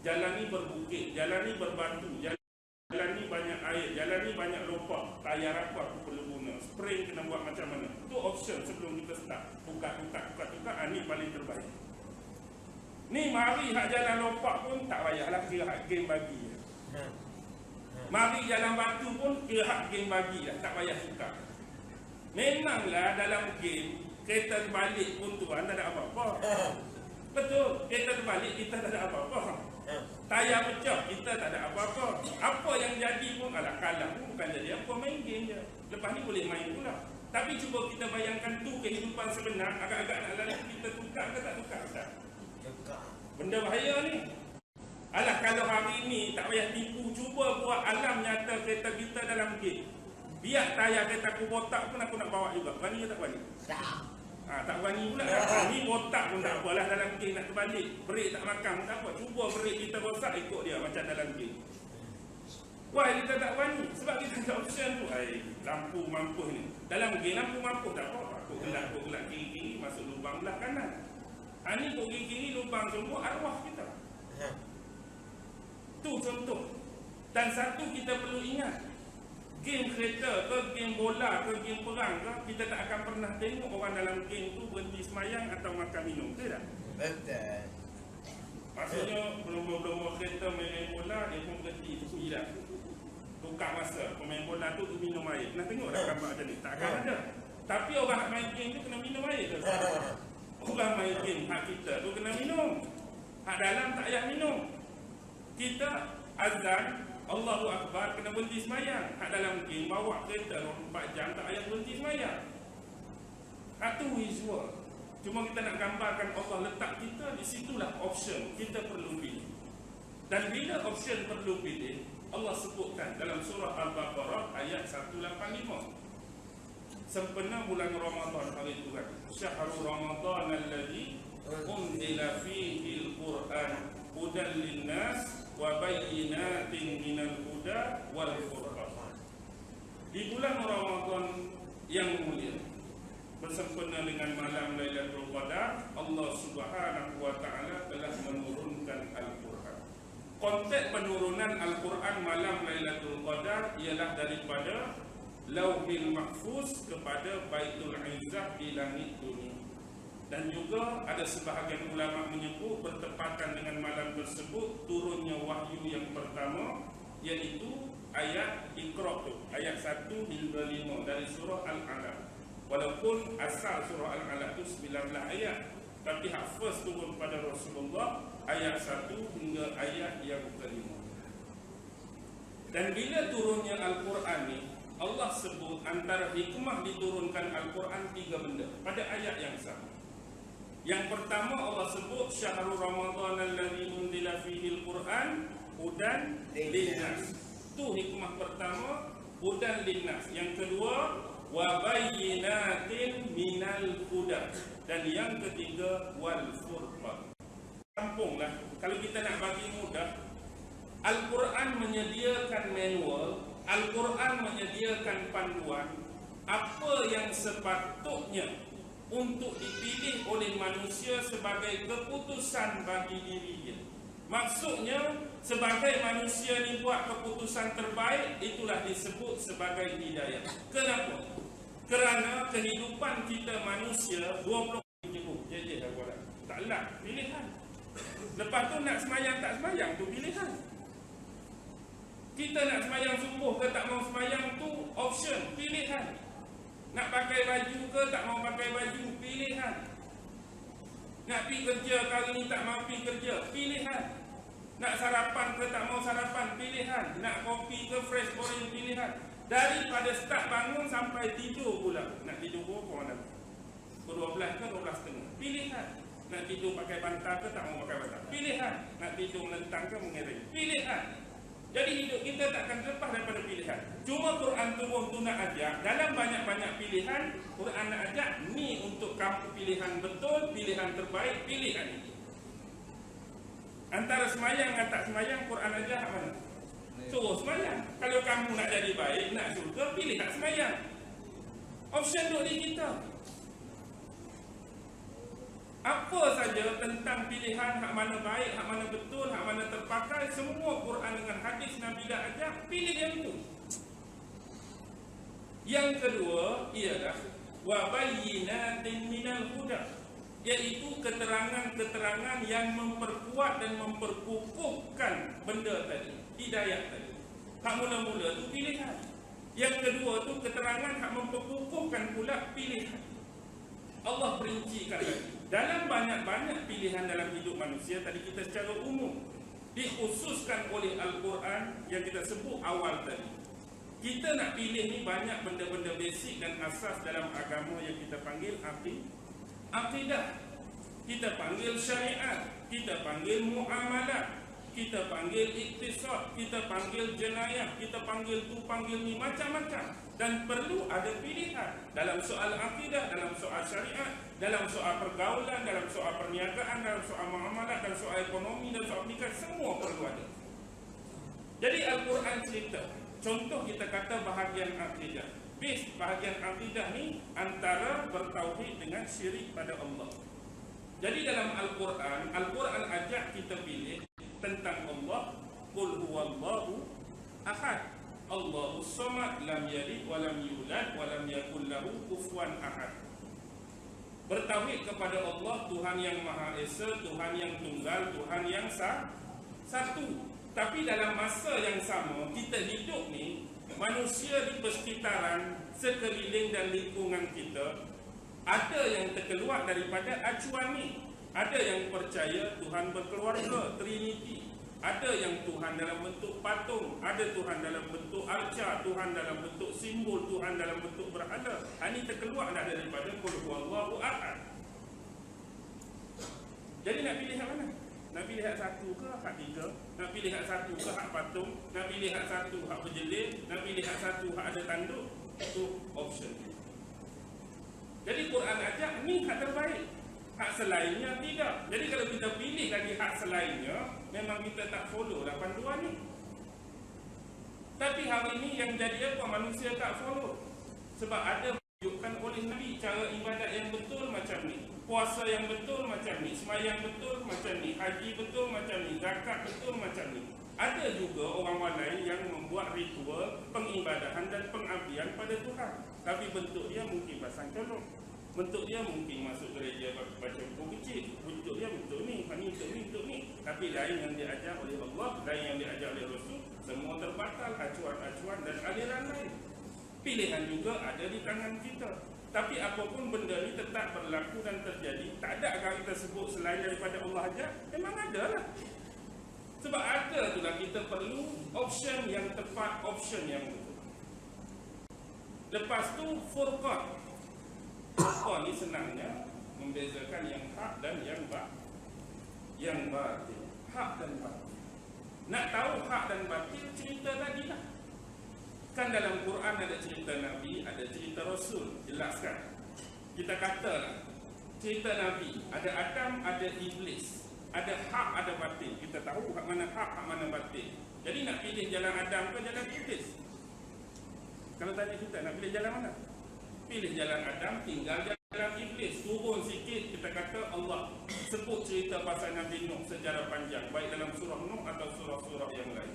Jalan ni berbukit, jalan ni berbatu, jalan ni banyak air, jalan ni banyak lompat, tayar apa aku perlu guna, spring kena buat macam mana. Tu option sebelum kita start. Tukar, ni paling terbaik. Ni mari hak jalan lompat pun tak payahlah, kira hak game bagi. Mari jalan batu pun kira hak game bagi lah, tak payah tukar. Memanglah dalam game kereta terbalik pun tuan tak ada apa-apa. Betul, kereta terbalik kita tak ada apa-apa. Tayar pecah kita tak ada apa-apa. Apa yang jadi pun ala kalah pun bukan jadi apa, main game je. Lepas ni boleh main pula. Tapi cuba kita bayangkan tu kehidupan sebenar, agak-agak nak lalu kita tukar ke tak tukar, Ustaz? Benda bahaya ni. Alah, kalau hari ni tak payah tipu, cuba buat alam nyata kereta kita dalam game. Biar tayar kereta aku botak pun aku nak bawa juga. Berani ke tak berani? Tak berani pula. Ni botak pun tak apalah dalam game nak terbalik. Brek tak makan tak apa. Cuba brek kita rosak ikut dia macam dalam game. Why kita tak berani? Sebab kita ada option tu. Lampu mampu ni. Dalam game lampu mampu tak apa. Aku gelap kiri-kiri masuk lubang belah kanan. Ni kok kiri-kiri lubang semua arwah kita. Tu contoh. Dan satu kita perlu ingat, game kereta ke, game bola ke, game perang ke, kita tak akan pernah tengok orang dalam game tu berhenti semayang atau makan minum, betul tak? Betul. Maksudnya belum kereta main bola, dia pun berhenti, tu hilang. Tukar masa, pemain bola tu minum air. Pernah tengok tak gambar macam ni? Tak akan ada. Tapi orang main game tu kena minum air ke? Orang main game hak kita tu kena minum. Hak dalam tak payah minum. Kita azan Allahu Akbar kena berhenti semayang. Hak dalam game bawa kereta 24 jam tak payah berhenti semayang. Hak tu visual. Cuma kita nak gambarkan Allah letak kita di situlah option kita perlu pilih. Dan bila option perlu pilih, Allah sebutkan dalam surah Al-Baqarah ayat 185. Sempena bulan Ramadan hari itu kan. Syahrul Ramadan alladzi unzila fihi al-Qur'an hudan lin-nas wa bayyinatin minal huda wal furqan. Di bulan Ramadan yang mulia, bersempena dengan malam Lailatul Qadar, Allah Subhanahu wa taala telah menurunkan Al-Quran. Konteks penurunan Al-Quran malam Lailatul Qadar ialah daripada Lauhil Mahfuz kepada Baitul Izzah di langit dunia. Dan juga ada sebahagian ulama menyebut bertepatan dengan malam tersebut turunnya wahyu yang pertama, iaitu ayat Iqra tu, ayat 1 hingga 5 dari surah Al-Alaq. Walaupun asal surah Al-Alaq itu 19 ayat, tapi hak first turun pada Rasulullah ayat 1 hingga ayat yang kelima. Dan bila turunnya Al-Quran ni, Allah sebut antara hikmah diturunkan Al-Quran 3 benda pada ayat yang sama. Yang pertama Allah sebut Syahrul Ramadan alladzi unzila fihi al-Quran hudan linnas. Tu hikmah pertama, hudan linnas. Yang kedua, wa bayyinatin minal huda. Dan yang ketiga, wal furqan. Kampunglah. Kalau kita nak bagi mudah, Al-Quran menyediakan manual, Al-Quran menyediakan panduan apa yang sepatutnya untuk dipilih oleh manusia sebagai keputusan bagi dirinya. Maksudnya, sebagai manusia ni buat keputusan terbaik, itulah disebut sebagai hidayah. Kenapa? Kerana kehidupan kita manusia 20 ribu. Jadi taklah pilihan. Lepas tu nak semayang tak semayang tu pilihan. Kita nak semayang subuh ke tak mau semayang tu option, pilihan. Nak pakai baju ke tak mau pakai baju, pilihan. Nak pergi kerja kali ni tak mau pergi kerja, pilihan. Nak sarapan ke tak mau sarapan, pilihan. Nak kopi ke fresh boring, pilihan. Daripada start bangun sampai tidur pula. Nak tidur berapa mana? Pukul 12 ke 12.30, pilihan. Nak tidur pakai bantal ke tak mau pakai bantal, pilihan. Nak tidur melentang ke mengiring, pilihan. Jadi hidup kita takkan lepas daripada pilihan. Cuma Quran turun tu nak ajak, dalam banyak-banyak pilihan, Quran nak ajak, ni untuk kamu pilihan betul, pilihan terbaik, pilihan ini. Antara semayang dan tak semayang, Quran ajak mana? Suruh semayang. Kalau kamu nak jadi baik, nak surga, pilih tak semayang. Option duduk di kita. Apa saja tentang pilihan hak mana baik, hak mana betul, hak mana terpakai, semua Quran dengan hadis Nabi dah ajak, pilih yang itu. Yang kedua ialah wa bayyinatin minal huda, iaitu keterangan-keterangan yang memperkuat dan memperkukuhkan benda tadi, hidayah tadi. Hak mula-mula tu pilihan. Yang kedua tu keterangan hak memperkukuhkan pula pilihan. Allah perincikan lagi. Dalam banyak-banyak pilihan dalam hidup manusia, tadi kita secara umum dikhususkan oleh Al-Quran yang kita sebut awal tadi. Kita nak pilih ni banyak benda-benda basic dan asas dalam agama yang kita panggil akidah. Kita panggil syariat, kita panggil muamalah, kita panggil iktisad, kita panggil jenayah, kita panggil tu, panggil ni, macam-macam. Dan perlu ada pilihan dalam soal akidah, dalam soal syariat, dalam soal pergaulan, dalam soal perniagaan, dalam soal muamalah, dalam soal ekonomi, dan soal pendidikan, semua perlu ada. Jadi Al-Quran cerita, contoh kita kata bahagian akidah. Bahagian akidah ni antara bertauhid dengan syirik pada Allah. Jadi dalam Al-Quran ajak kita pilih tentang Allah. Qul huwallahu ahad, Allahus samad, lam yalid wa lam yulad wa lam yakul lahu kufuwan ahad. Bertauhid kepada Allah, Tuhan yang Maha Esa, Tuhan yang tunggal, Tuhan yang satu. Tapi dalam masa yang sama, kita hidup ni, manusia di persekitaran, sekeliling dan lingkungan kita, ada yang terkeluar daripada acuan ni. Ada yang percaya Tuhan berkeluarga, Trinity. Ada yang Tuhan dalam bentuk patung, ada Tuhan dalam bentuk arca, Tuhan dalam bentuk simbol, Tuhan dalam bentuk berhala. Ini terkeluar daripada Qul huwallahu ahad. Jadi nak pilih yang mana? Nak pilih hak satu ke hak tiga? Nak pilih hak satu ke hak patung? Nak pilih hak satu hak berjelil? Nak pilih hak satu hak ada tanduk? Itu option. Jadi Quran ajak ni hak terbaik. Hak selainnya tidak. Jadi kalau kita pilih lagi hak selainnya, memang kita tak follow lah panduan ni. Tapi hari ini yang jadi apa? Manusia tak follow. Sebab ada menunjukkan oleh Nabi cara ibadat yang betul macam ni, puasa yang betul macam ni, sembahyang betul macam ni, haji betul macam ni, zakat betul macam ni. Ada juga orang lain yang membuat ritual pengibadahan dan pengabdian pada Tuhan, tapi bentuk dia mungkin pasang colok, bentuk dia mungkin masuk gereja baca buku kecil, bentuk dia bentuk ni, bentuk ni. Tapi lain yang diajar oleh Allah, lain yang diajar oleh Rasul, semua terbatal, acuan-acuan dan aliran lain. Pilihan juga ada di tangan kita. Tapi apapun benda ni tetap berlaku dan terjadi. Tak ada akan kita sebut selain daripada Allah aja. Memang ada lah. Sebab ada itulah kita perlu option yang tepat, option yang betul. Lepas tu furqan. Furqan ni senangnya membezakan yang hak dan yang batil. Hak dan batil. Nak tahu hak dan batil, cerita tadi lah. Kan dalam Quran ada cerita Nabi, ada cerita Rasul, jelaskan. Kita katalah cerita Nabi, ada Adam, ada Iblis, ada hak, ada batil. Kita tahu hak mana hak, hak mana batil. Jadi nak pilih jalan Adam ke jalan Iblis? Kalau tadi kita nak pilih jalan mana? Pilih jalan Adam, tinggal jalan Iblis. Turun sikit, kita kata Allah sebut cerita pasal Nabi Nuh sejarah panjang, baik dalam surah Nuh atau surah-surah yang lain.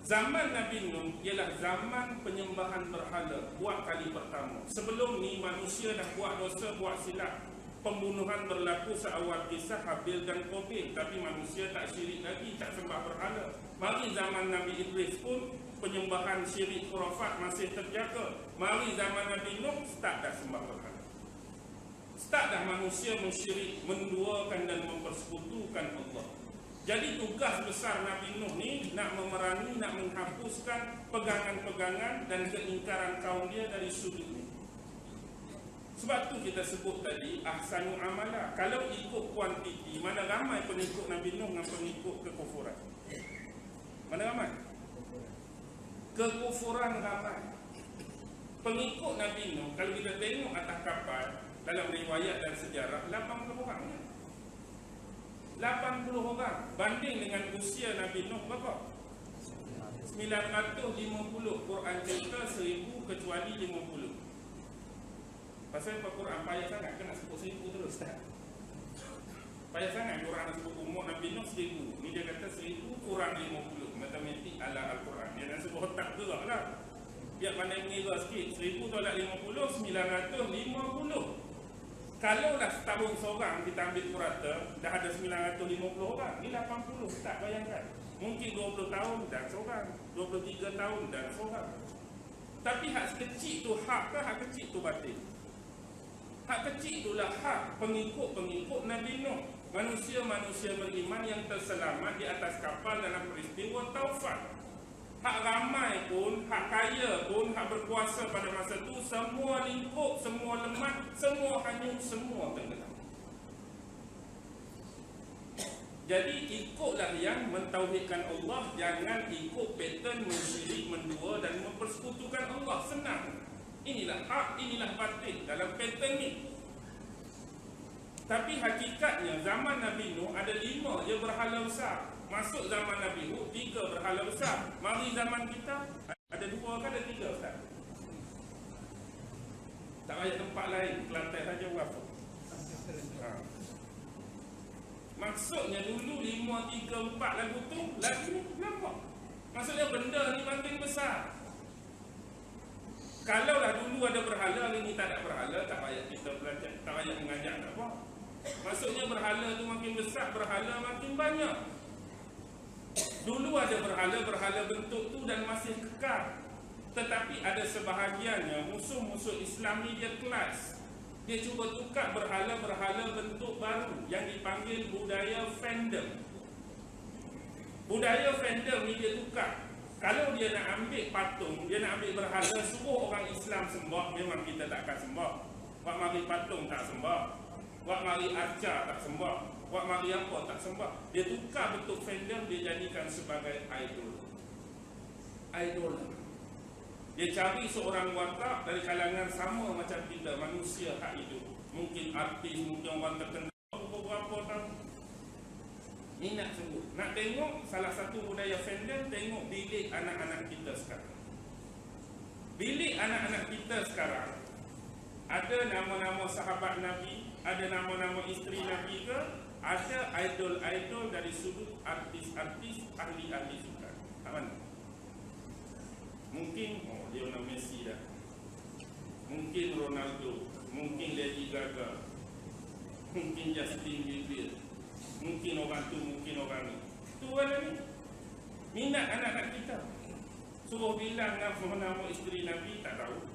Zaman Nabi Nuh ialah zaman penyembahan berhala buat kali pertama. Sebelum ni manusia dah buat dosa, buat silap. Pembunuhan berlaku seawal kisah Habil dan Qabil, tapi manusia tak syirik lagi, tak sembah berhala. Mari zaman Nabi Idris pun penyembahan syirik khurafat masih terjaga. Mari zaman Nabi Nuh start dah sembah berhala. Start dah manusia mensyirik, menduakan dan mempersekutukan Allah. Jadi tugas besar Nabi Nuh ni nak memerangi, nak menghapuskan pegangan-pegangan dan keingkaran kaum dia dari sudut ni. Sebab tu kita sebut tadi ahsanu amala. Kalau ikut kuantiti, mana ramai pengikut Nabi Nuh dengan pengikut kekufuran? Mana ramai? Kekufuran ramai. Pengikut Nabi Nuh, kalau kita tengok atas kapal dalam riwayat dan sejarah, 80 orang. 80 orang. Banding dengan usia Nabi Nuh berapa? 950. Quran cerita 1000 kecuali 50. Pasal Quran payah sangat, kena sebut 1000 terus tak? Payah sangat Quran nak sebut umur Nabi Nuh 1000. Ni dia kata 1000 kurang 50. Matematik ala Al-Quran. Dia nak sebut otak gerak lah. Biar pandai mengira sikit. 1000 tolak 50, 950. Kalau dah setahun seorang kita ambil purata, dah ada 950 orang. Ni 80, tak bayangkan. Mungkin 20 tahun dan seorang, 23 tahun dan seorang. Tapi hak kecil tu hak ke hak kecil tu batil? Hak kecil itulah hak pengikut-pengikut Nabi Nuh. Manusia-manusia beriman yang terselamat di atas kapal dalam peristiwa taufan. hak ramai pun, hak kaya pun, hak berkuasa pada masa itu, semua lingkup, semua lemah, semua hanyut, semua tenggelam. Jadi ikutlah yang mentauhidkan Allah, jangan ikut pattern mensyirik, mendua dan mempersekutukan Allah. Senang. Inilah hak, inilah batil dalam pattern ni. Tapi hakikatnya zaman Nabi Nuh ada 5 je berhala besar. Masuk zaman Nabi Hud 3 berhala besar. Mari zaman kita ada 2 ke ada 3 Ustaz? Tak payah tempat lain, Kelantan saja berapa? Maksudnya dulu 5, 3, 4 lagu tu, lagu ni nampak. Maksudnya benda ni makin besar. Kalaulah dulu ada berhala, hari ni tak ada berhala, tak payah kita belajar, tak payah mengajar tak apa. Maksudnya berhala tu makin besar, berhala makin banyak. Dulu ada berhala bentuk tu dan masih kekal. Tetapi ada sebahagiannya musuh-musuh Islam ni dia kelas. Dia cuba tukar berhala-berhala bentuk baru yang dipanggil budaya fandom. Budaya fandom ni dia tukar. Kalau dia nak ambil patung, dia nak ambil berhala, suruh orang Islam sembah, memang kita tak akan sembah. Wak mari patung tak sembah. Wak mari arca tak sembah. Wak mari apa tak sembah. Dia tukar bentuk fandom, dia jadikan sebagai idol. Idol. Dia cari seorang watak dari kalangan sama macam kita, manusia hak hidup. Mungkin artis, mungkin orang terkenal, beberapa tahun. Minat sungguh. Nak tengok salah satu budaya fandom, tengok bilik anak-anak kita sekarang. Bilik anak-anak kita sekarang ada nama-nama sahabat Nabi, ada nama-nama isteri Nabi ke, ada idol-idol dari sudut artis-artis, ahli-ahli sukan. Mana? Mungkin Lionel Messi dah, mungkin Ronaldo, mungkin Lady Gaga, mungkin Justin Bieber, mungkin orang tu, mungkin orang ni. Tu mana ni? Minat anak-anak kita. Suruh bilang nama isteri Nabi, tak tahu.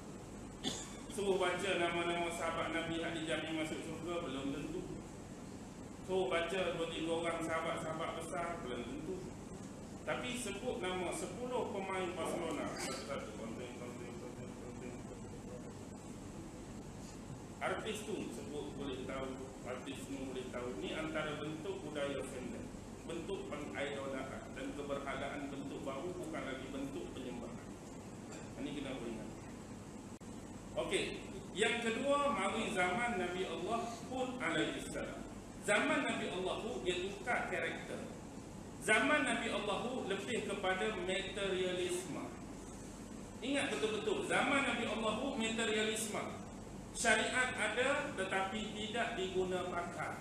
Suruh baca nama-nama sahabat Nabi yang dijamin masuk surga, belum tentu. Suruh baca 2-3 orang sahabat-sahabat besar, belum tentu. Tapi sebut nama 10 pemain Barcelona, satu-satu, konten. Artis tu sebut boleh tahu, artis tu boleh tahu. Ni antara bentuk budaya fandom, bentuk pengidolaan dan keberhalaan bentuk baru, bukan lagi bentuk penyembahan. Ini kena ingat. Okey, yang kedua, mari zaman Nabi Allah Hud alaihissalam. Zaman Nabi Allah Hud dia tukar karakter. Zaman Nabi Allah Hud lebih kepada materialisme. Ingat betul-betul, zaman Nabi Allah Hud materialisme. Syariat ada tetapi tidak diguna pakai.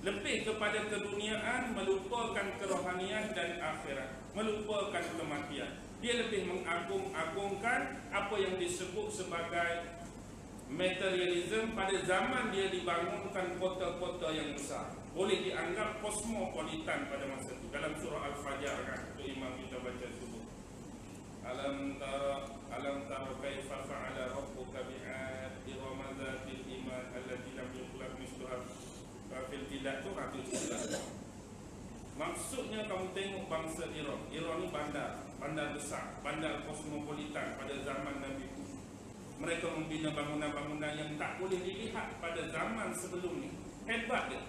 Lebih kepada keduniaan, melupakan kerohanian dan akhirat, melupakan kematian. Dia lebih mengagung-agungkan apa yang disebut sebagai materialism. Pada zaman dia dibangunkan kota-kota yang besar, boleh dianggap kosmopolitan pada masa itu. Dalam surah Al-Fajr kan, itu imam kita baca subuh. Alam tara kaifa fa'ala rabbuka bi'ad iram dzatil iman allati lam yukhlaq misluha fil bilad tu ratu Islam. Maksudnya kamu tengok bangsa Iran. Iran ni bandar besar, bandar kosmopolitan pada zaman Nabi. Mereka membina bangunan-bangunan yang tak boleh dilihat pada zaman sebelum ni. Hebat dia.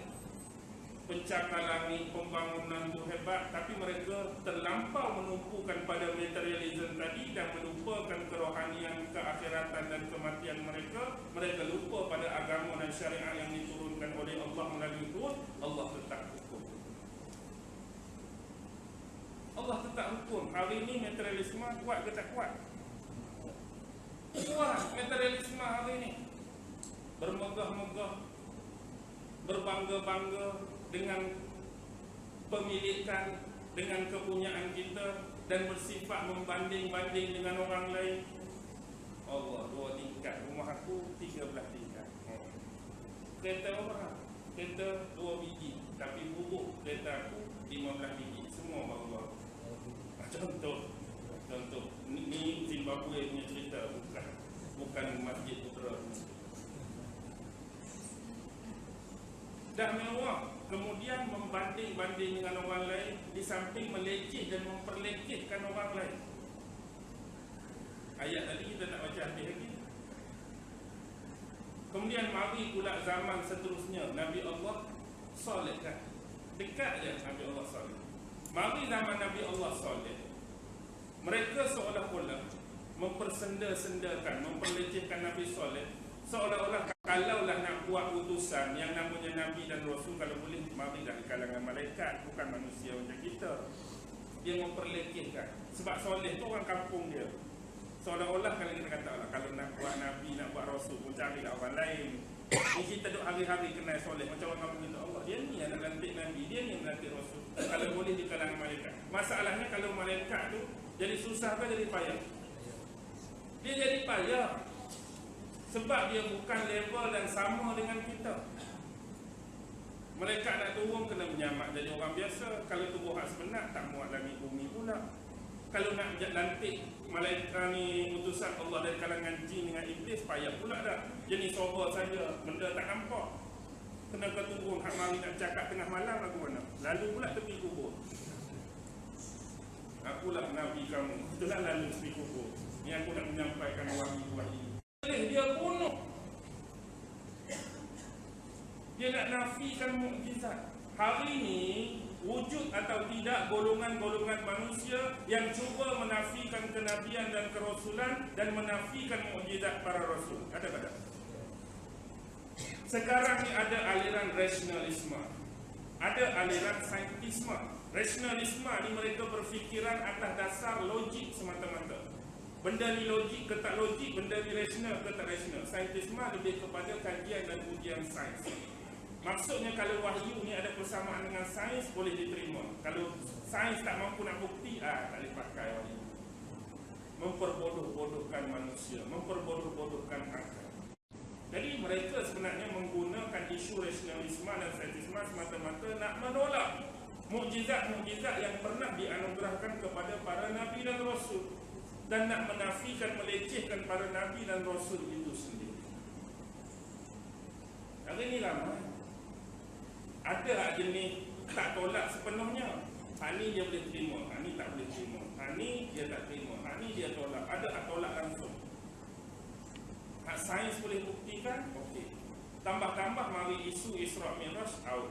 Pencakar langit, pembangunan tu hebat, tapi mereka terlampau menumpukan pada materialism tadi dan melupakan kerohanian, keakhiratan dan kematian mereka. Mereka lupa pada agama dan syariat yang diturunkan oleh Allah melalui Tuhan. Allah tetap hukum. Allah tetap hukum. Hari ini materialisme kuat ke tak kuat? Kuat materialisme hari ini. Bermegah-megah, berbangga-bangga dengan pemilikan, dengan kepunyaan kita, dan bersifat membanding-banding dengan orang lain. Allah, 2 tingkat, rumah aku 13 tingkat. Kereta orang, kereta 2 biji, tapi buruk kereta aku 15 biji, semua baru-baru. Contoh, ni Zimbabwe punya cerita, bukan Masjid Putra. Dah mewah, kemudian membanding banding dengan orang lain, di samping meleceh dan memperlecehkan orang lain. Ayat tadi kita tak baca habis lagi. Kemudian mari pula zaman seterusnya, Nabi Allah soleh kan? Dekat je Nabi Allah soleh. Mari zaman Nabi Allah soleh, mereka seolah-olah mempersenda-sendakan, memperlecehkan Nabi soleh, seolah-olah kalaulah nak buat utusan yang namanya Nabi dan Rasul, kalau boleh mari dari kalangan malaikat, bukan manusia macam kita. Dia memperlecehkan. Sebab soleh tu orang kampung dia. Seolah-olah kalau kita kata lah, kalau nak buat Nabi, nak buat Rasul pun carilah orang lain. Ni kita duk hari-hari kenal soleh macam orang kampung kita. Allah, dia ni yang nak lantik Nabi, dia ni yang lantik Rasul. Kalau boleh di kalangan malaikat. Masalahnya kalau malaikat tu jadi susah ke jadi payah? Dia jadi payah sebab dia bukan level dan sama dengan kita. Malaikat nak turun kena menyamak jadi orang biasa. Kalau tubuh hak sebenar tak muat langit bumi pula. Kalau nak lantik malaikat ni utusan Allah dari kalangan jin dengan iblis, payah pula dah. Jadi sober saja, benda tak nampak. Kena keturun hak mari nak cakap tengah malam lagu mana? Lalu pula tepi kubur. Akulah Nabi kamu. Itulah lalu tepi kubur. Ni aku nak menyampaikan wahyu-wahyu. Dia bunuh. Dia nak nafikan mukjizat. Hari ini wujud atau tidak golongan-golongan manusia yang cuba menafikan kenabian dan kerasulan dan menafikan mukjizat para rasul. Ada tak? Sekarang ni ada aliran rasionalisme, ada aliran saintisme. Rasionalisme ni mereka berfikiran atas dasar logik semata-mata. Benda ni logik ke tak logik, benda ni rasional ke tak rasional. Saintisme lebih kepada kajian dan ujian sains. Maksudnya kalau wahyu ni ada persamaan dengan sains, boleh diterima. Kalau sains tak mampu nak bukti, tak boleh pakai wahyu. Memperbodoh-bodohkan manusia, memperbodoh-bodohkan akal. Jadi mereka sebenarnya menggunakan isu rasionalisme dan saintisme semata-mata nak menolak mukjizat-mukjizat yang pernah dianugerahkan kepada para nabi dan rasul, dan nak menafikan, melecehkan para nabi dan rasul itu sendiri. Hari ini ramai. Ada jenis tak tolak sepenuhnya. Hak ni dia boleh terima, hak ni tak boleh terima. Hak ni dia tak terima, hak ni dia tolak. Ada hak tolak langsung. Hak sains boleh buktikan, okey. Tambah-tambah mari isu Isra Mi'raj out.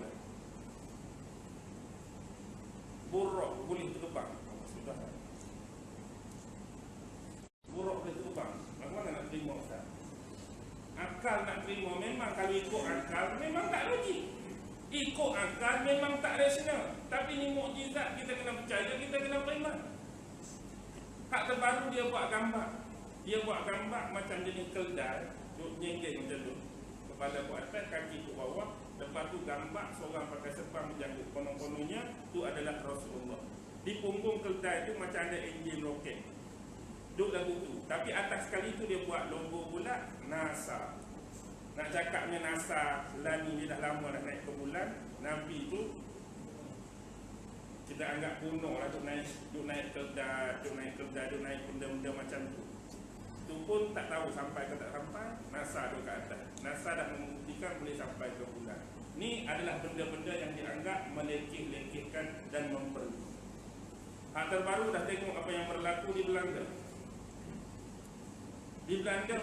Buruk boleh terbang. Sudah. Buruk boleh terbang. Bagaimana nak terima Ustaz? Akal nak terima, memang kalau ikut akal memang tak logik. Ikut akal memang tak rasional. Tapi ni mukjizat, kita kena percaya, kita kena beriman. Hak terbaru dia buat gambar. Dia buat gambar macam jenis keldai, duk nyengkeng macam tu. Kepala buat atas, kaki ke bawah. Lepas tu gambar seorang pakai sepang menjangkut. Konon-kononnya tu adalah Rasulullah. Di punggung keldai tu macam ada enjin roket. Duk lagu tu. Tapi atas sekali tu dia buat logo pula NASA. Nak cakapnya NASA lah ni dia dah lama dah naik ke bulan. Nabi tu kita anggap kuno lah, duk naik keldai, duk naik benda-benda macam tu. Tu pun tak tahu sampai ke tak sampai. NASA duk kat atas. NASA dah membuktikan boleh sampai ke bulan. Ni adalah benda-benda yang dianggap melekeh-lekehkan dan memperlu. Hak terbaru dah tengok apa yang berlaku di Belanda. Di Belanda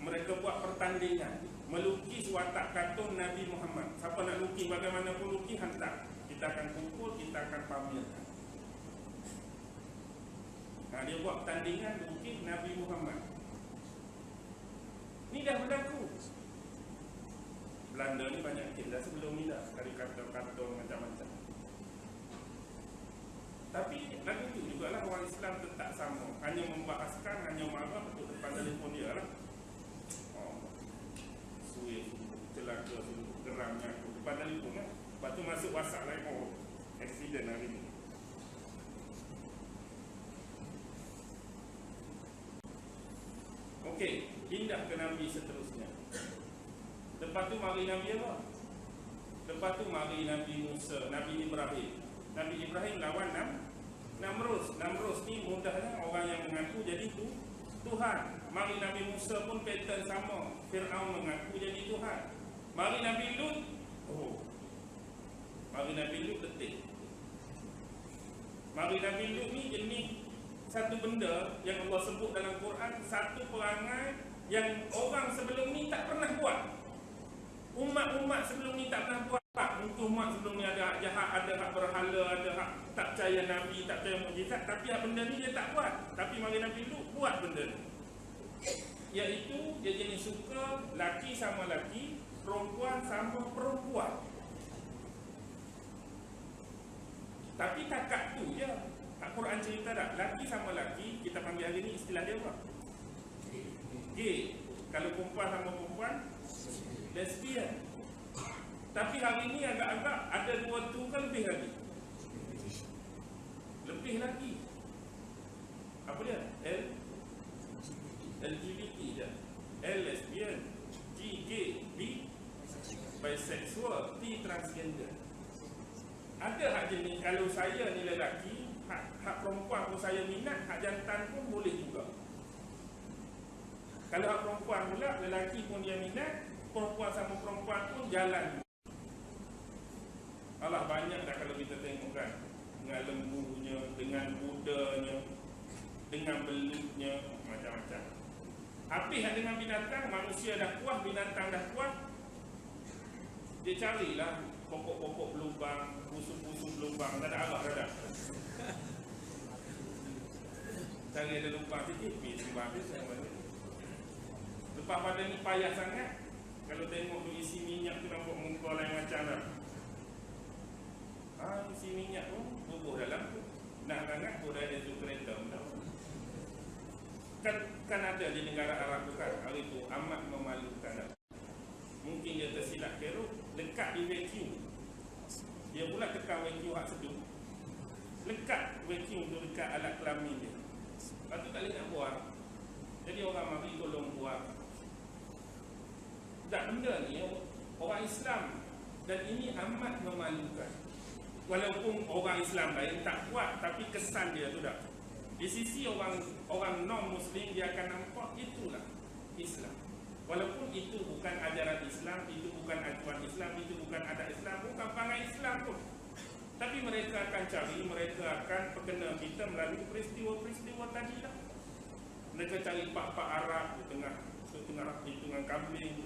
mereka buat pertandingan melukis watak kartun Nabi Muhammad. Siapa nak lukis bagaimanapun lukis, hantar. Kita akan kumpul, kita akan pamerkan. Nah, dia buat pertandingan lukis Nabi Muhammad. Ni dah berlaku. Belanda ni banyak dah sebelum ni dah karikatur-kartun macam-macam. Tapi lagu tu jugalah orang Islam tetap sama. Hanya membahaskan, hanya marah untuk depan telefon dia lah. Celaka geramnya aku depan telefon kan. Lepas tu masuk WhatsApp lain, accident hari ni. Okey, pindah ke Nabi seterusnya. Lepas tu mari Nabi apa? Lepas tu mari Nabi Musa, Nabi Ibrahim. Nabi Ibrahim lawan Namrus. Namrus ni mudahnya orang yang mengaku jadi Tuhan. Mari Nabi Musa pun pattern sama. Fir'aun mengaku jadi Tuhan. Mari Nabi Lut, Mari Nabi Lut detik. Mari Nabi Lut ni jenis satu benda yang Allah sebut dalam Quran, satu perangai yang orang sebelum ni tak pernah buat. Umat-umat sebelum ni tak pernah buat. Mungkin umat sebelum ni ada hak jahat, ada hak berhala, ada hak tak percaya Nabi, tak percaya mukjizat, tapi hak benda ni dia tak buat. Tapi mari Nabi Lut buat benda ni. Iaitu dia jenis suka laki sama laki, perempuan sama perempuan. Tapi takat tu je. Al-Quran cerita tak, laki sama laki, kita panggil hari ni istilah dia apa? Gay. Kalau perempuan sama perempuan, lesbian. Tapi hari ni agak-agak ada dua tu kan lebih lagi. Lebih lagi. Apa dia? LGBT je. L lesbian, G gay, B bisexual, T transgender. Ada hak jenis, kalau saya ni lelaki, hak perempuan pun saya minat, hak jantan pun boleh juga. Kalau hak perempuan pula, lelaki pun dia minat, perempuan sama perempuan pun jalan. Alah banyak dah kalau kita tengok kan, dengan lembunya, dengan budanya, dengan belutnya, macam-macam. Habis dengan binatang, manusia dah puas, binatang dah puas, dia carilah pokok-pokok berlubang, pusuk-pusuk berlubang, tak ada arah dah. Cari ada lubang sikit, habis. Lepas pada ni payah sangat. Kalau tengok tu isi minyak tu nampak muka lain macam dah. Isi minyak tu bubuh dalam tu. Nak hangat pun dah ada tu kereta. Kan ada di negara Arab tu kan, hari tu amat memalukan. Mungkin dia tersilap keruk, lekat di vacuum. Dia pula tekan vacuum hak seduh. Lekat vacuum tu dekat alat kelamin dia. Lepas tu tak boleh nak buang. Jadi orang mari tolong buang. Tak, benda ni orang Islam, dan ini amat memalukan. Walaupun orang Islam lain tak buat, tapi kesan dia tu dah. Di sisi orang non-Muslim, dia akan nampak itulah Islam. Walaupun itu bukan ajaran Islam, itu bukan acuan Islam, itu bukan adat Islam, bukan perangai Islam pun. Tapi mereka akan cari, mereka akan perkena kita melalui peristiwa-peristiwa tadi lah. Mereka cari pak-pak Arab di tengah hitungan kambing,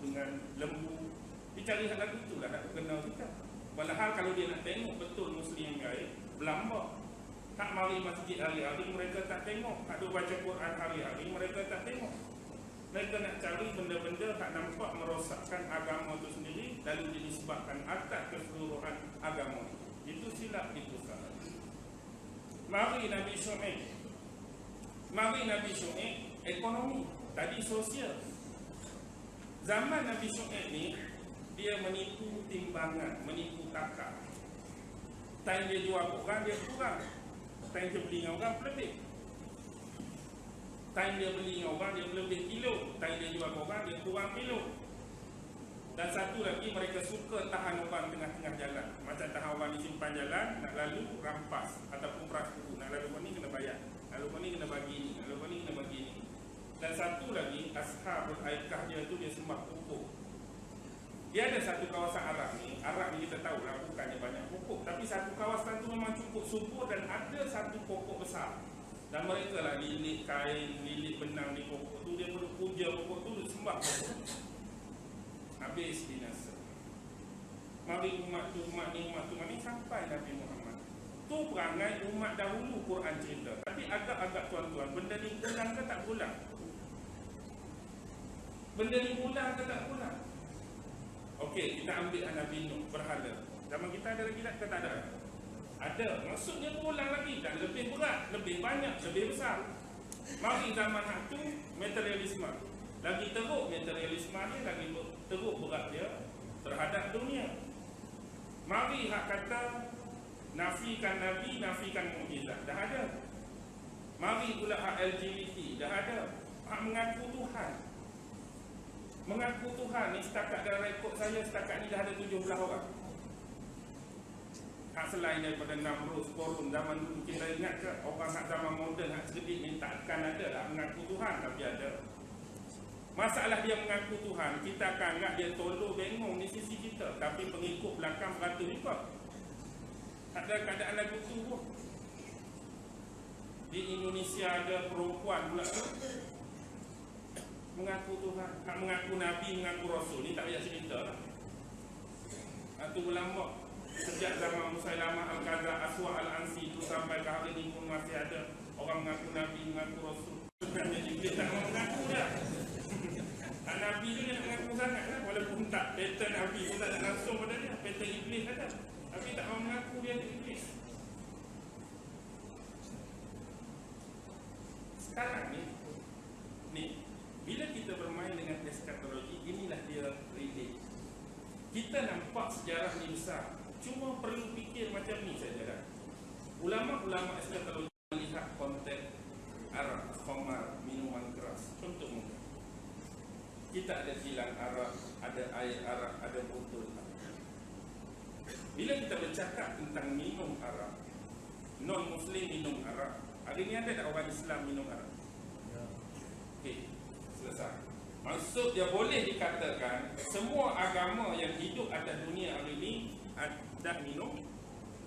dengan lembu. Dia cari hal lagu itulah nak perkena kita. Walhal kalau dia nak tengok betul Muslim gaib, berlambak. Tak mari masjid hari-hari, mereka tak tengok. Tak baca Quran hari-hari, mereka tak tengok. Mereka nak cari benda-benda tak nampak merosakkan agama itu sendiri, lalu dinisbahkan atas keseluruhan agama. Itu silap, itu salah. Mari Nabi Syuaib ekonomi, tadi sosial. Zaman Nabi Syuaib ni, dia menipu timbangan, menipu takar. Time dia jual orang, dia kurang. Time dia beli dengan orang, lebih. Time dia beli dengan orang, dia lebih kilo. Time dia jual orang, dia kurang kilo. Dan satu lagi, mereka suka tahan orang tengah-tengah jalan. Macam tahan orang di simpan jalan, nak lalu rampas ataupun perahu. Nak lalu ni kena bayar, lalu ni kena bagi ni, lalu ni kena bagi ni. Dan satu lagi, Ashabul Aikah dia tu, dia sembah pupuk. Dia ada satu kawasan Arab ni kita tahu lah bukannya banyak pokok, tapi satu kawasan tu memang cukup subur dan ada satu pokok besar. Dan mereka lah lilit kain, lilit benang di pokok tu, dia perlu puja pokok tu, dia sembah pokok. Habis binasa. Mari umat ni sampai Nabi Muhammad. Tu perangai umat dahulu Quran cerita. Tapi agak-agak tuan-tuan, benda ni pulang ke tak pulang? Benda ni pulang ke tak pulang? Okey, kita ambil Nabi Nuh, berhala. Zaman kita ada lagi tak? Kita tak ada. Ada. Maksudnya pulang lagi dan lebih berat, lebih banyak, lebih besar. Mari zaman tu materialisme. Lagi teruk materialisme dia, lagi teruk berat dia terhadap dunia. Mari hak kata nafikan Nabi, nafikan mukjizat. Dah ada. Mari pula hak LGBT. Dah ada. Hak mengaku Tuhan. Mengaku Tuhan ni setakat dalam rekod saya, setakat ni dah ada 17 orang. Hak selain daripada Namrud, Korun, zaman dulu kita ingat ke orang hak zaman moden, hak cerdik ni takkan ada lah mengaku Tuhan, tapi ada. Masalah dia mengaku Tuhan, kita akan anggap dia tolong bengong di sisi kita. Tapi pengikut belakang beratus juga. Tak ada keadaan lagu tu pun. Di Indonesia ada perempuan pula tu mengaku Tuhan, tak mengaku Nabi, mengaku Rasul. Ni tak payah cerita lah. Itu berlambak sejak zaman Musailamah Al-Kadzab, Aswa Al-Ansi itu sampai ke hari ini pun masih ada orang mengaku Nabi, mengaku Rasul. Sebenarnya Iblis tak mau mengaku dah. Tak Nabi tu dia nak mengaku sangat lah. Walaupun tak pattern Nabi pun tak nak langsung pada dia. Pattern Iblis ada. Tapi tak mau mengaku dia Iblis. Sekarang ni bila kita bermain dengan eskatologi, inilah dia relate. Kita nampak sejarah ni besar, cuma perlu fikir macam ni saja dah. Ulama-ulama eskatologi melihat konteks arak, khamar, minuman keras. Contoh mudah, kita ada kilang arak, ada air arak, ada botol arak. Bila kita bercakap tentang minum arak, non-Muslim minum arak, hari ni ada tak orang Islam minum arak? Okey, selesai. Maksud dia boleh dikatakan semua agama yang hidup atas dunia hari ini ada minum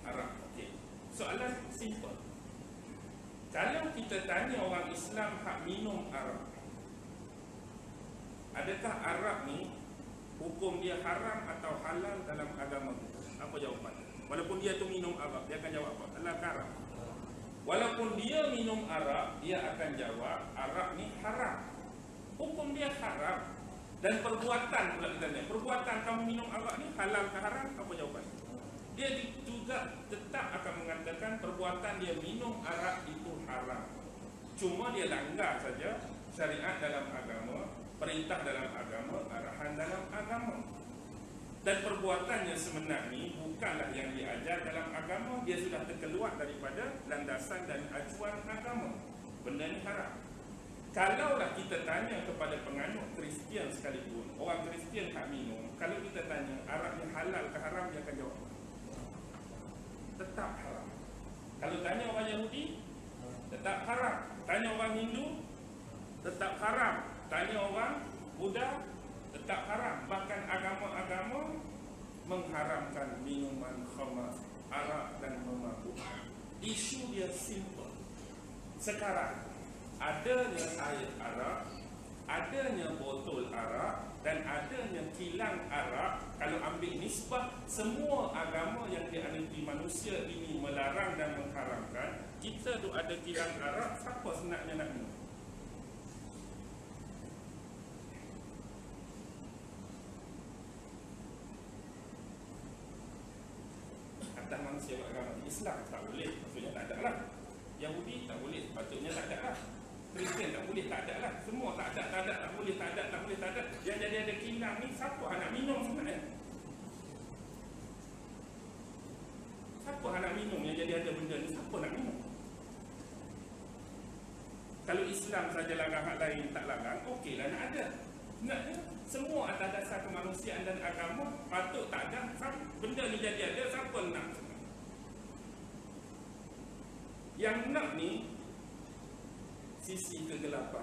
arak. Okey. Soalan simple. Kalau kita tanya orang Islam hak minum arak, adakah arak ni hukum dia haram atau halal dalam agama kita? Apa jawapan? Walaupun dia tu minum arak, dia akan jawab apa? Halal ke haram? Walaupun dia minum arak, dia akan jawab arak ni haram. Hukum dia haram. Dan perbuatan pula kita tanya, perbuatan kamu minum arak ni halal ke haram? Apa jawapan? Dia juga tetap akan mengatakan perbuatan dia minum arak itu haram. Cuma dia langgar saja syariat dalam agama, perintah dalam agama, arahan dalam agama. Dan perbuatannya sebenar ni bukanlah yang diajar dalam agama. Dia sudah terkeluar daripada landasan dan acuan agama. Benda ni haram. Kalaulah kita tanya kepada penganut Kristian sekalipun, orang Kristian tak minum, kalau kita tanya arak ni halal ke haram, dia akan jawab tetap haram. Kalau tanya orang Yahudi, tetap haram. Tanya orang Hindu, tetap haram. Tanya orang Buddha, tetap haram. Bahkan agama-agama mengharamkan minuman khamar, arak dan memabuk. Isu dia simple. Sekarang adanya air arak, adanya botol arak dan adanya kilang arak. Kalau ambil nisbah semua agama yang dianut manusia ini melarang dan mengharamkan, kita tu ada kilang arak, siapa senaknya nak minum? Atas manusia agama Islam tak boleh, maksudnya tak ada lah. Yahudi tak boleh, patutnya tak ada lah. Kristian tak boleh, tak ada lah. Semua tak ada, tak boleh, tak ada. Yang jadi ada kilang ni, siapa nak minum sebenarnya? Siapa nak minum yang jadi ada benda ni? Siapa nak minum? Kalau Islam saja larang, hak lain tak larang, okeylah nak ada. Sebenarnya semua atas dasar kemanusiaan dan agama patut tak ada. Benda ni jadi ada, siapa nak? Yang nak ni sisi kegelapan,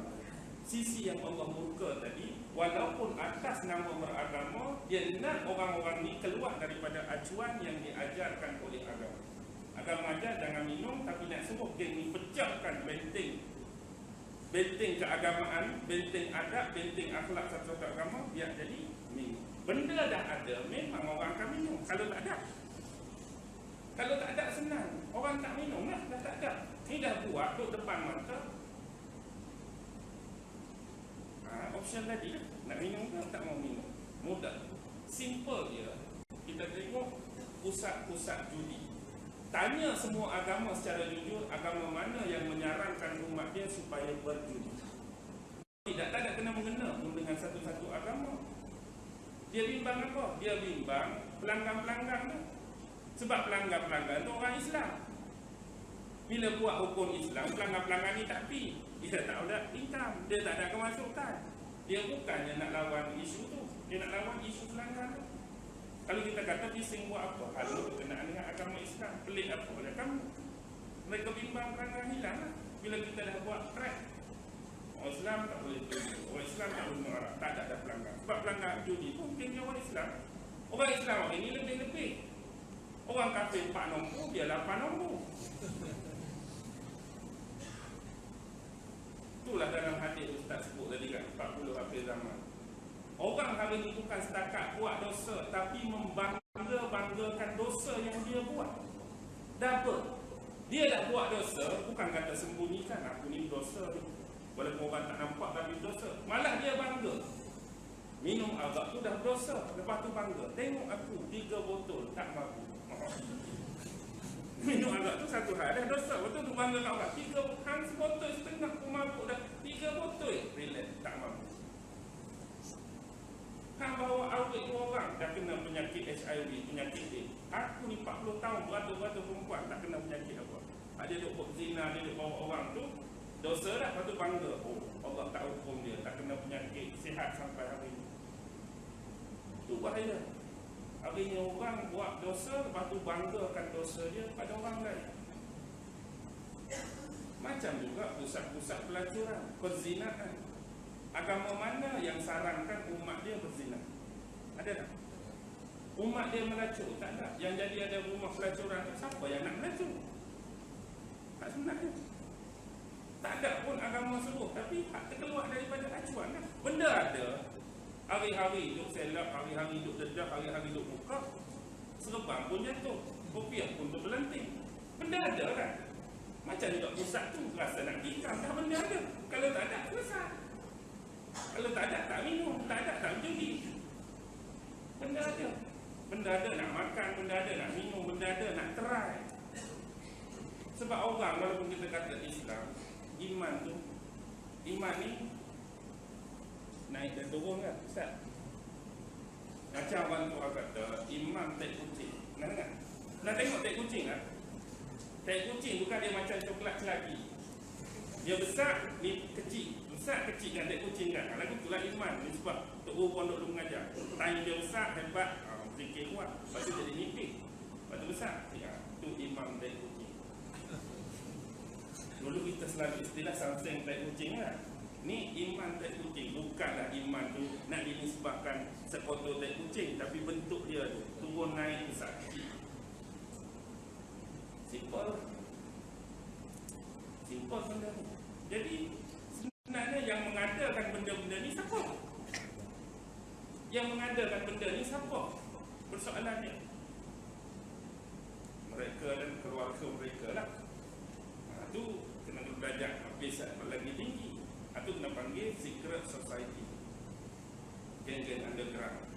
sisi yang Allah murka tadi. Walaupun atas nama beragama, dia nak orang-orang ni keluar daripada acuan yang diajarkan oleh agama. Agama ajar jangan minum, tapi nak suruh geng ni pecahkan benteng keagamaan, benteng adab, benteng akhlak satu-satu agama, biar jadi minum. Benda dah ada, memang orang akan minum. Kalau tak ada senang, orang tak minum lah, dah tak ada. Ni dah buat duduk depan mata. Option tadi lah, nak minum ke tak mau minum. Mudah, simple dia. Kita tengok pusat-pusat judi. Tanya semua agama secara jujur, agama mana yang menyarankan umat dia supaya berjudi? Tak ada kena-mengena pun dengan satu-satu agama. Dia bimbang apa? Dia bimbang pelanggan-pelanggan tu. Sebab pelanggan-pelanggan tu orang Islam. Bila buat hukum Islam, pelanggan-pelanggan ni tak pi. Dia tak ada income, dia tak ada kemasukan. Dia bukannya nak lawan isu tu, dia nak lawan isu pelanggan tu. Kalau kita kata bising buat apa? Hal berkenaan dengan agama Islam, pelik apa oleh kamu? Mereka bimbang pelanggan hilang lah. Bila kita dah buat track, Orang Islam tak boleh judi, orang Islam tak boleh mengarak, tak ada pelanggar. Sebab pelanggar judi pun mungkin dia orang Islam. Orang Islam hari ini lebih-lebih. Orang kafir 4 nombor, dia 8 nombor. Itulah dalam hadis Ustaz sebut tadi kan, 40 akhir zaman. Orang hari ini bukan setakat buat dosa, tapi membangga-banggakan dosa yang dia buat. Double. Dia dah buat dosa, bukan kata sembunyikan aku ni dosa ni. Walaupun orang tak nampak tapi dosa. Malah dia bangga. Minum arak tu dah dosa, lepas tu bangga. Tengok aku 3 botol tak mabuk. Minum arak tu satu hal dah dosa. Betul tu bangga kat orang. 3 hang sebotol setengah aku mabuk dah. 3 botol relax tak mabuk. Hang bawa awet orang dah kena penyakit HIV, penyakit AIDS. Aku ni 40 tahun beratus-ratus perempuan tak kena penyakit apa. Dia duk buat zina, dia duk bawa orang tu dosa dah, lepas tu bangga. Oh, Allah tak hukum dia, tak kena penyakit, sihat sampai hari ini. Itu bahaya. Hari ini orang buat dosa, lepas tu banggakan dosa dia pada orang lain. Macam juga pusat-pusat pelacuran, perzinaan. Agama mana yang sarankan umat dia berzina? Ada tak? Umat dia melacur? Tak ada. Yang jadi ada rumah pelacuran, siapa yang nak melacur? Tak sebenarnya. Tak ada pun agama suruh, tapi hak terkeluar daripada acuan lah. Benda ada. Hari-hari duduk selap, hari-hari duduk dedah, hari-hari duduk buka. Serban pun jatuh, kopiah pun terbelanting. Benda ada kan? Macam juga pusat tu, rasa nak tikam, dah benda ada. Kalau tak ada, selesai. Kalau tak ada, tak minum. Tak ada, tak judi. Benda ada. Benda ada nak makan, benda ada nak minum, benda ada nak try. Sebab orang, walaupun kita kata Islam, iman tu, iman ni naik dan turun kan, Ustaz? Macam orang tu kata, imam tak kucing. Nak dengar? Nak tengok tak kucing kan? Tak kucing bukan dia macam coklat selagi. Dia besar, ni kecil. Besar kecil kan tak kucing kan? Lagu itulah iman. Ni sebab Tok Guru Pondok dulu mengajar. Tanya dia besar, hebat, fikir kuat. Lepas tu jadi nipik. Lepas tu besar. Ya, tu imam tak kucing. Dulu kita selalu istilah samseng tak kucing kan? Ni iman tak kucing. Bukanlah iman tu nak dinisbahkan sekotor tak kucing, tapi bentuk dia tu turun naik besar kecil. Simple. Simple benda ni. Jadi sebenarnya yang mengadakan benda-benda ni siapa? Yang mengadakan benda ni siapa? Persoalannya mereka dan keluarga mereka lah. Tu kena belajar habis lagi tinggi. Itu kena panggil secret society, geng-geng underground.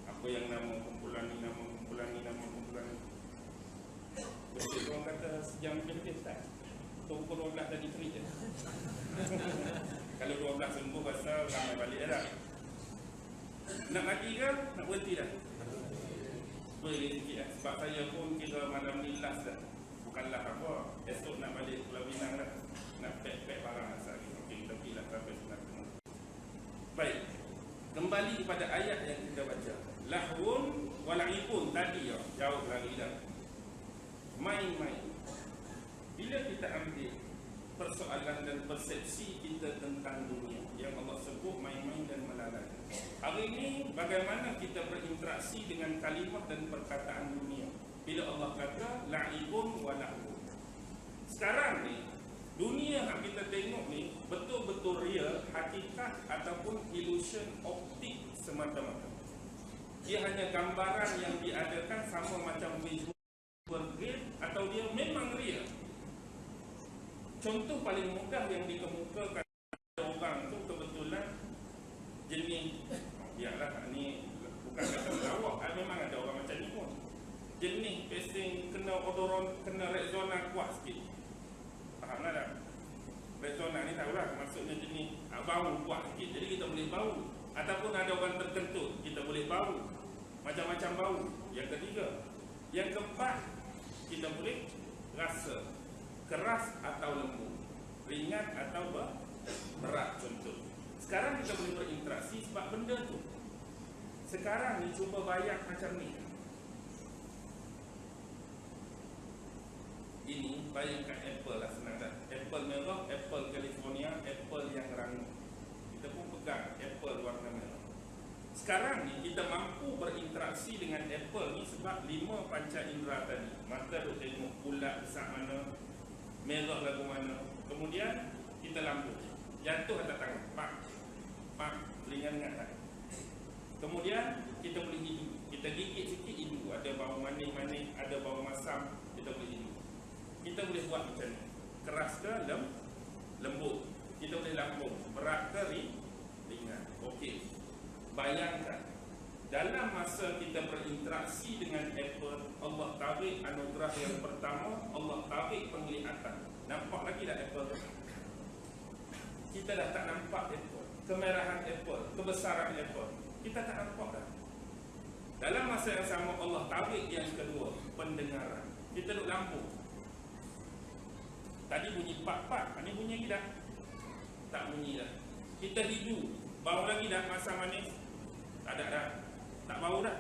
Apa yang nama kumpulan ni, nama kumpulan ni, nama kumpulan ni. Betul orang kata sejam lebih tak? Pukul 12 tadi free je. Kalau 12 sembuh pasal ramai balik dah. Nak lagi ke? Nak berhenti dah? Boleh sikit lah. Sebab saya pun kira malam ni last dah. Bukanlah apa, esok nak balik Pulau Pinang dah. Nak pack-pack barang asal ni. Okey, kita pergi lah sampai sebelah tengah. Baik, kembali kepada ayat yang kita baca. Lahun wala'ibun tadi ya, jauh lagi dah. Main-main. Bila kita ambil persoalan dan persepsi kita tentang dunia yang Allah sebut main-main dan melalai. Hari ini bagaimana kita berinteraksi dengan kalimah dan perkataan dunia. Bila Allah kata la'ibun wa lahun. Sekarang ni dunia yang kita tengok ni betul-betul real, hakikat ataupun illusion optik semata-mata. Dia hanya gambaran yang diadakan sama macam visual real atau dia memang real. Contoh paling mudah yang dikemukakan orang tu kebetulan jenis, biarlah ni bukan kata melawak, memang ada orang macam ni pun. Jenis pacing kena odoron, kena rexona kuat sikit. Faham lah tak? Rexona ni tahulah maksudnya jenis bau kuat sikit, jadi kita boleh bau. Ataupun ada orang terkentut, kita boleh bau. Macam-macam bau. Yang ketiga. Yang keempat, kita boleh rasa keras atau lembut, ringan atau berat contoh. Sekarang kita boleh berinteraksi sebab benda tu. Sekarang ni cuba bayang macam ni. Ini bayangkan apple lah, senang dah. Apple merah, apple California, apple yang rangup. Kita pun pegang apple warna merah. Sekarang ni kita mampu berinteraksi dengan apple ni sebab 5 panca indera tadi. Mata duk tengok bulat besar mana, merah lagu mana. Kemudian kita lambung, jatuh atas tangan, pak, pak, telinga dengar tak? Kemudian kita boleh hidu, kita gigit sikit hidu, ada bau manis-manis, ada bau masam, kita boleh hidu. Kita boleh buat macam ni, keras ke lembut, kita boleh lambung, berat ke ringan. Okey, bayangkan dalam masa kita berinteraksi dengan apple, Allah tarik anugerah yang pertama, Allah tarik penglihatan. Nampak lagi tak apple? Kita dah tak nampak apple, kemerahan apple, kebesaran apple, kita tak nampak dah. Dalam masa yang sama Allah tarik yang kedua, pendengaran. Kita duduk lambung. Tadi bunyi pak-pak, ini bunyi lagi dah? Tak bunyi dah. Kita hidu, bau lagi dah masam manis? Tak ada dah. Tak bau dah.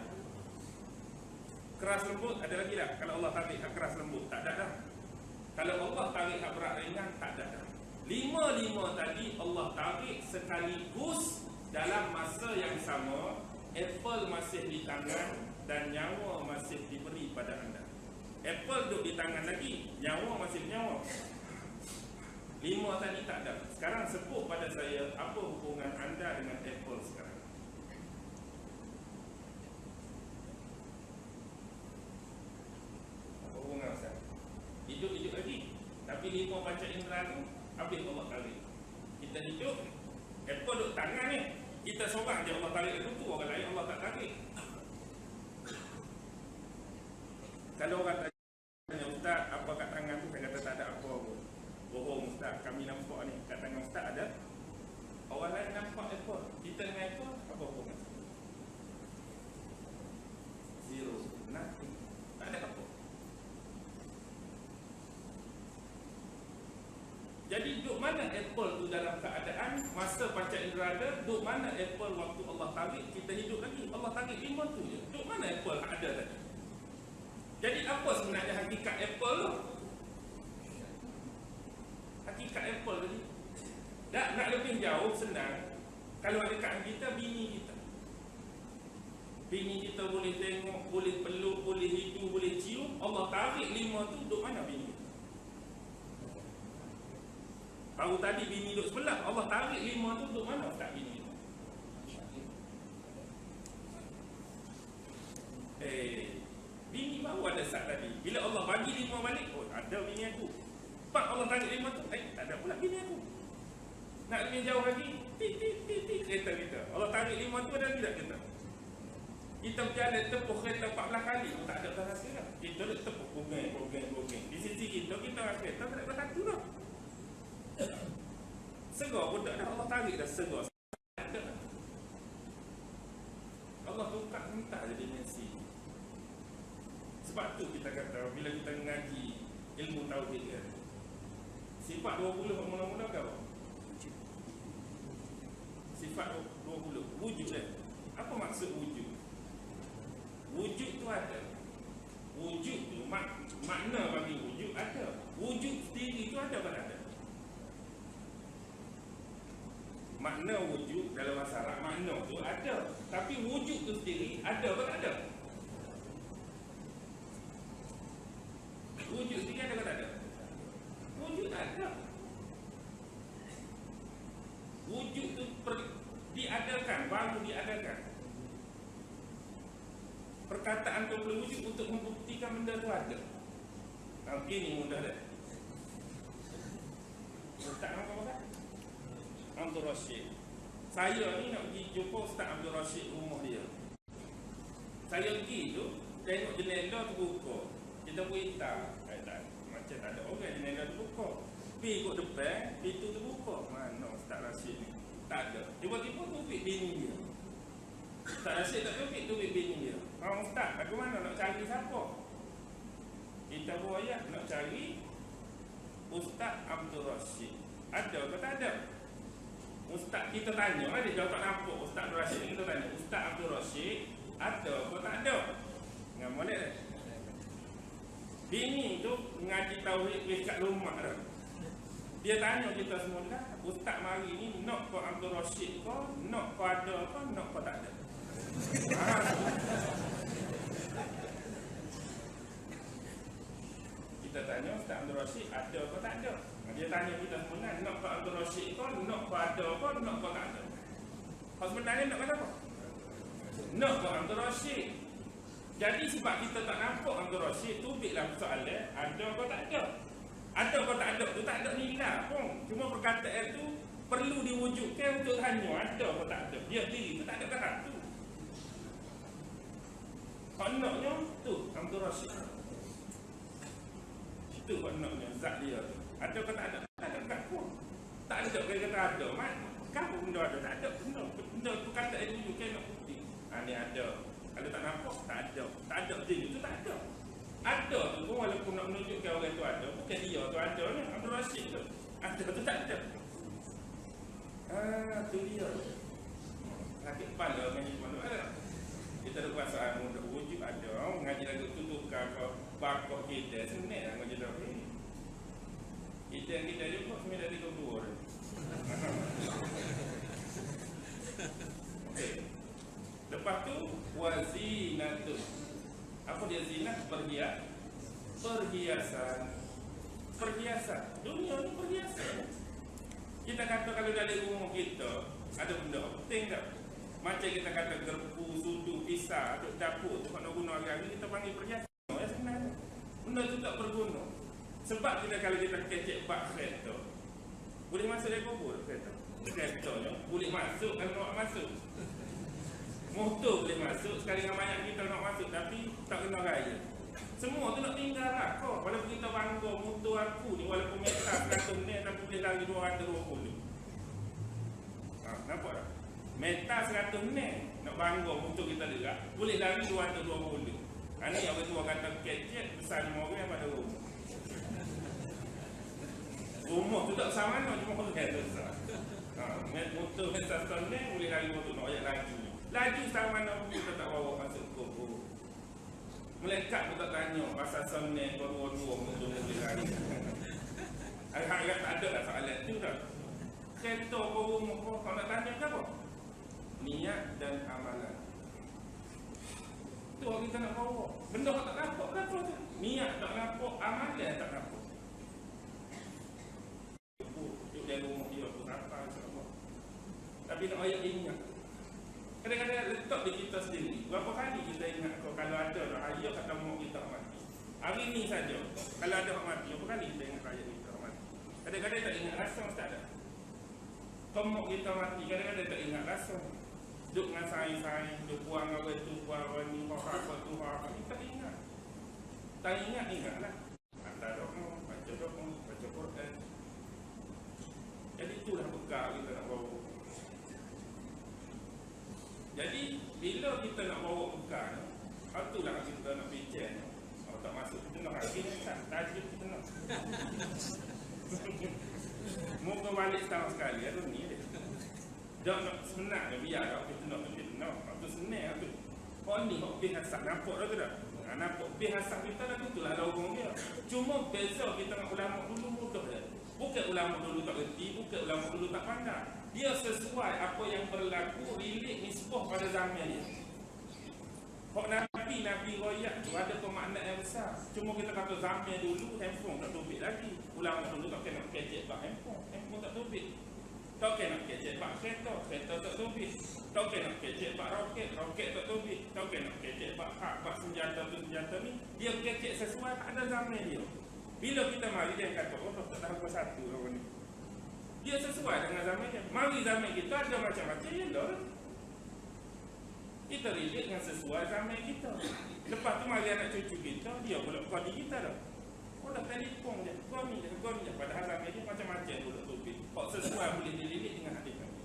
Keras lembut ada lagi dah? Kalau Allah tarik keras lembut, tak ada dah. Kalau Allah tarik berat ringan, tak ada dah. 5 tadi Allah tarik sekaligus dalam masa yang sama. Apple masih di tangan dan nyawa masih diberi pada anda. Apple duduk di tangan lagi, nyawa masih nyawa. 5 tadi tak ada. Sekarang sebut pada saya, apa hubungan anda dengan apple sekarang? Apa hubungan Ustaz? Hidup lagi, tapi 5 panca indera tu habis Allah tarik. Kita hidup, apple duduk tangan ni, kita seorang je Allah tarik itu, orang lain Allah tak tarik. Kalau orang tanya, Ustaz, apa kat tangan tu? Saya kata tak ada apa pun. Bohong Ustaz, kami nampak ni, kat tangan Ustaz ada. Orang lain nampak apple, kita dengan apple, apa hubungan? Zero, nothing, tak ada apa. Jadi duduk mana apple tu dalam keadaan masa panca indera ada, duduk mana apple waktu Allah tarik kita hidup lagi. Allah tarik 5 tu je, duduk mana apple ada tadi. Jadi apa sebenarnya hakikat apple tu? Hakikat apple tadi nak lebih jauh senang. Kalau ada kat kita, bini kita, bini kita boleh tengok, boleh peluk, boleh hidu, boleh cium. Allah tarik 5 tu, duduk mana bini? Baru tadi bini duduk sebelah, Allah tarik 5 tu, duduk mana tak bini? Bini baru ada sat tadi. Bila Allah bagi 5 balik, oh ada bini aku. Pak, Allah tarik 5 tu, tak ada pula bini aku. Nak lebih jauh lagi, kereta kita. Allah tarik 5 tu, ada tidak kita? Kita berjalan tepuh kereta 14 kali, tak ada rasa dah. Kita duduk tepuh, gogeng. Di sisi kita rasa kereta tak ada satu dah. Segar pun tak ada, Allah tarik dah segar. Allah tukar minta je dimensi. Sebab tu kita kata bila kita mengaji ilmu tauhid kan, sifat 20 mula-mula ke apa? Sifat 20 wujud kan? Apa maksud wujud? Wujud tu ada. Wujud tu makna bagi wujud ada. Wujud sendiri tu ada atau tak ada? Makna wujud dalam bahasa Arab, makna tu ada. Tapi wujud tu sendiri ada atau tak ada? Wujud sendiri ada atau tak ada? Wujud ada. Wujud tu diadakan, baru diadakan. Perkataan tu perlu wujud untuk membuktikan benda tu ada. Okey, ni mudah dah. Tak nampak apa? Abdul Rashid. Saya ni nak pergi jumpa Ustaz Abdul Rashid rumah dia. Saya pergi tu, tengok jendela tu buka. Kita berita, macam tak ada orang, jendela tu buka. Pergi ikut depan, pintu tu buka. Mana Ustaz Rashid ni? Tak ada. Tiba-tiba tupik bini dia. Ustaz Rashid tak tupik bini dia. Ustaz, aku mana nak cari siapa? Kita buat nak cari Ustaz Abdul Rashid. Ada ke tak ada? Ustaz kita tanya lah, dia jawab tak nampak. Ustaz Abdul Rashid kita tanya, Ustaz Abdul Rashid ada ke tak ada? Dengan molek dah. Bini tu ngaji tauhid wis kat rumah dah. Dia tanya kita semua dah, ustaz mari ni nak kau Abdul Rashid kau, nak kau ada kau, nak kau tak ada. Kita tanya Ustaz Abdul Rashid ada kau tak ada. Dia tanya kita semua nak kau Abdul Rashid kau, nak kau ada kau, nak kau tak ada. Kau sebenarnya nak kata apa? Nak kau Abdul Rashid. Jadi sebab kita tak nampak Abdul Rashid, tubiklah soalan ada kau tak ada. Ada kau tak ada tu tak ada nilai pun. Cuma perkataan tu perlu diwujudkan untuk tanya ada kau tak ada. Dia diri tu tak ada kata tu. Konoknya tu Abdul Rashid. Itu konoknya zat dia tu. Ada kau tak ada? Tak ada kat pun. Tak ada kata ada. Kamu benda ada tak ada. Benda tu kata itu juga nak bukti. Ni ada. Kalau tak nampak tak ada. Tak ada diri tu tak ada. Ada tu pun walaupun nak menunjukkan orang tu ada, bukan dia tu ada ni, Abdul Rashid tu. Ada tu tak ada. Tu dia. Sakit kepala mengaji mana ada. Kita ada perasaan mudah wujud ada. Mengaji lagu tutukan ke bakok kita senang lah mengaji lagu ni. Kita yang kita juga sebenarnya dari kedua. Okey. Lepas tu wazinatun. Apa dia zina? Perhiasan. Perhiasan. Dunia ni perhiasan. Kita kata kalau dalam rumah kita ada benda penting tak? Macam kita kata gerpu, sudu, pisau, duk dapur tu nak guna hari-hari kita panggil perhiasan. Ya sebenarnya. Benda tu tak berguna. Sebab kita kalau kita kecek bak kereta, boleh masuk dari kubur kereta. Keretanya boleh masuk kalau nak masuk. Motor boleh masuk, sekali dengan banyak kita nak masuk tapi tak kena raya. Semua tu nak tinggal lah kau. Walaupun kita bangga motor aku ni, walaupun metal 100 ni tapi boleh lari 220. Nampak tak? Metal 100 ni nak bangga motor kita dekat, boleh lari 220. Ini yang betul orang kata kecek besar 5 orang pada rumah. Rumah tu tak sama mana, cuma orang kata besar. Motor metal 100 ni boleh lari motor nak ayat lagi. Laju sama mana kita tak bawa masuk kubur. Melekat pun tak tanya pasal sonnet berdua-dua untuk boleh lari. Agak-agak tak ada lah soalan tu dah. Kereta ke rumah kau nak tanya ke apa? Niat dan amalan. Tu orang kita nak bawa. Benda tak nampak ke apa tu? Niat tak nampak, amalan tak nampak. Duduk dari rumah dia pun apa insya-Allah. Tapi nak ayat ingat. Kadang-kadang letak di kita sendiri. Berapa kali kita ingat kalau ada raya kata mak kita mati. Hari ni saja kalau ada orang mati, berapa kali kita ingat raya kita mati. Kadang-kadang tak ingat rasa tak ada. Mak kita mati, kadang-kadang tak ingat rasa. Duduk dengan saing-saing, duduk buang apa tu, buang apa ni, apa tu, apa ni, tak ingat. Tak ingat, ingatlah. Hantar doa, baca doa, baca Quran. Jadi itulah bekal kita nak bawa. Jadi bila kita nak bawa bekal, itulah kita nak bincang. Kalau tak masuk kita nak lagi tak tajuk kita nak. Moga balik setahun sekali ada ni dia. Dak nak sebenarnya biar kita nak nak. Itu senang tu. Kau ni hok biasa nampak dah tak? Nampak biasa kita dah itulah lorong dia. Cuma beza kita dengan ulama dulu mudah dah. Bukan ulama dulu tak reti, bukan ulama dulu tak pandai. Dia sesuai apa yang berlaku relate nisbah pada zaman dia. Hak Nabi royak tu ada pemaknaan yang besar. Cuma kita kata zaman dulu handphone tak tobik lagi. Ulama dulu tak kena kecek bak handphone tak tobik. Tak kena kecek bak kereta tak tobik. Tak kena kecek bak roket tak tobik. Tak kena kecek bak senjata ni. Dia kecek sesuai pada zaman dia. Bila kita mari dia kata tak tahu apa satu orang ni. Dia sesuai dengan zaman dia. Mari zaman kita ada macam-macam ya dah. Kita relate dengan sesuai zaman kita. Lepas tu mari anak cucu kita, dia pula kodi kita dah. Oh dah telefon je, kau ni je. Padahal zaman dia macam-macam pula topik. Kok sesuai boleh relate dengan hadis Nabi.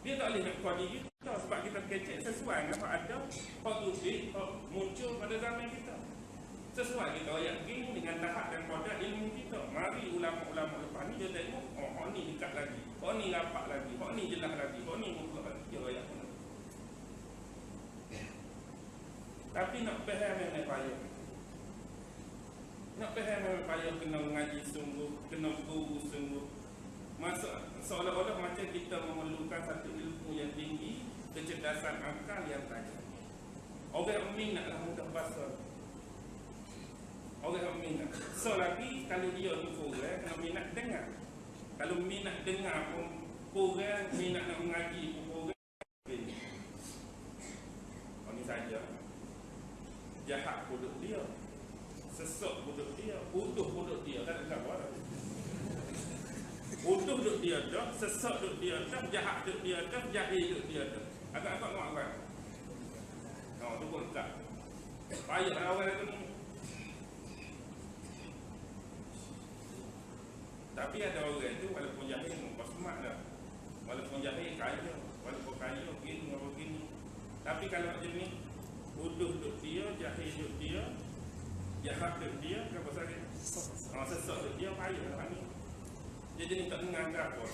Dia tak boleh nak kodi kita sebab kita kecek sesuai dengan apa ada. Kok topik, kok muncul pada zaman kita. Sesuai kita ayat gini dengan tahap dan kodrat ilmu kita. Mari ulama-ulama lepas ni dia tengok, oh ni dekat lagi, oh ni rapat lagi, oh ni jelas lagi, oh ni mutlak lagi. Dia ayat pun. Tapi nak faham yang payah. Nak faham memang payah kena mengaji sungguh, kena guru sungguh. Seolah-olah macam kita memerlukan satu ilmu yang tinggi, kecerdasan akal yang tajam. Orang minatlah mudah bahasa. Orang minat. So lagi kalau dia tu kurang, kena minat dengar. Kalau minat dengar pun kurang, minat nak mengaji pun kurang. Oh ni saja. Jahat puduk dia, sesok puduk dia, utuh puduk dia, tak ada apa. Utuh duk dia dah, sesok duk dia dah, jahat duk dia dah, jahil duk dia dah. Agak-agak nak apa? Oh, tu pun tak. Payah orang tu ni. Tapi ada orang tu walaupun jahil muka semak dah. Walaupun jahil kaya, walaupun kaya begini, begini. Tapi kalau macam ni, utuh duk dia, jahil duk dia, jahat duk dia, apa pasal dia? Oh, sesok duk dia, payah lah ni. Dia jadi tak menganggap pun.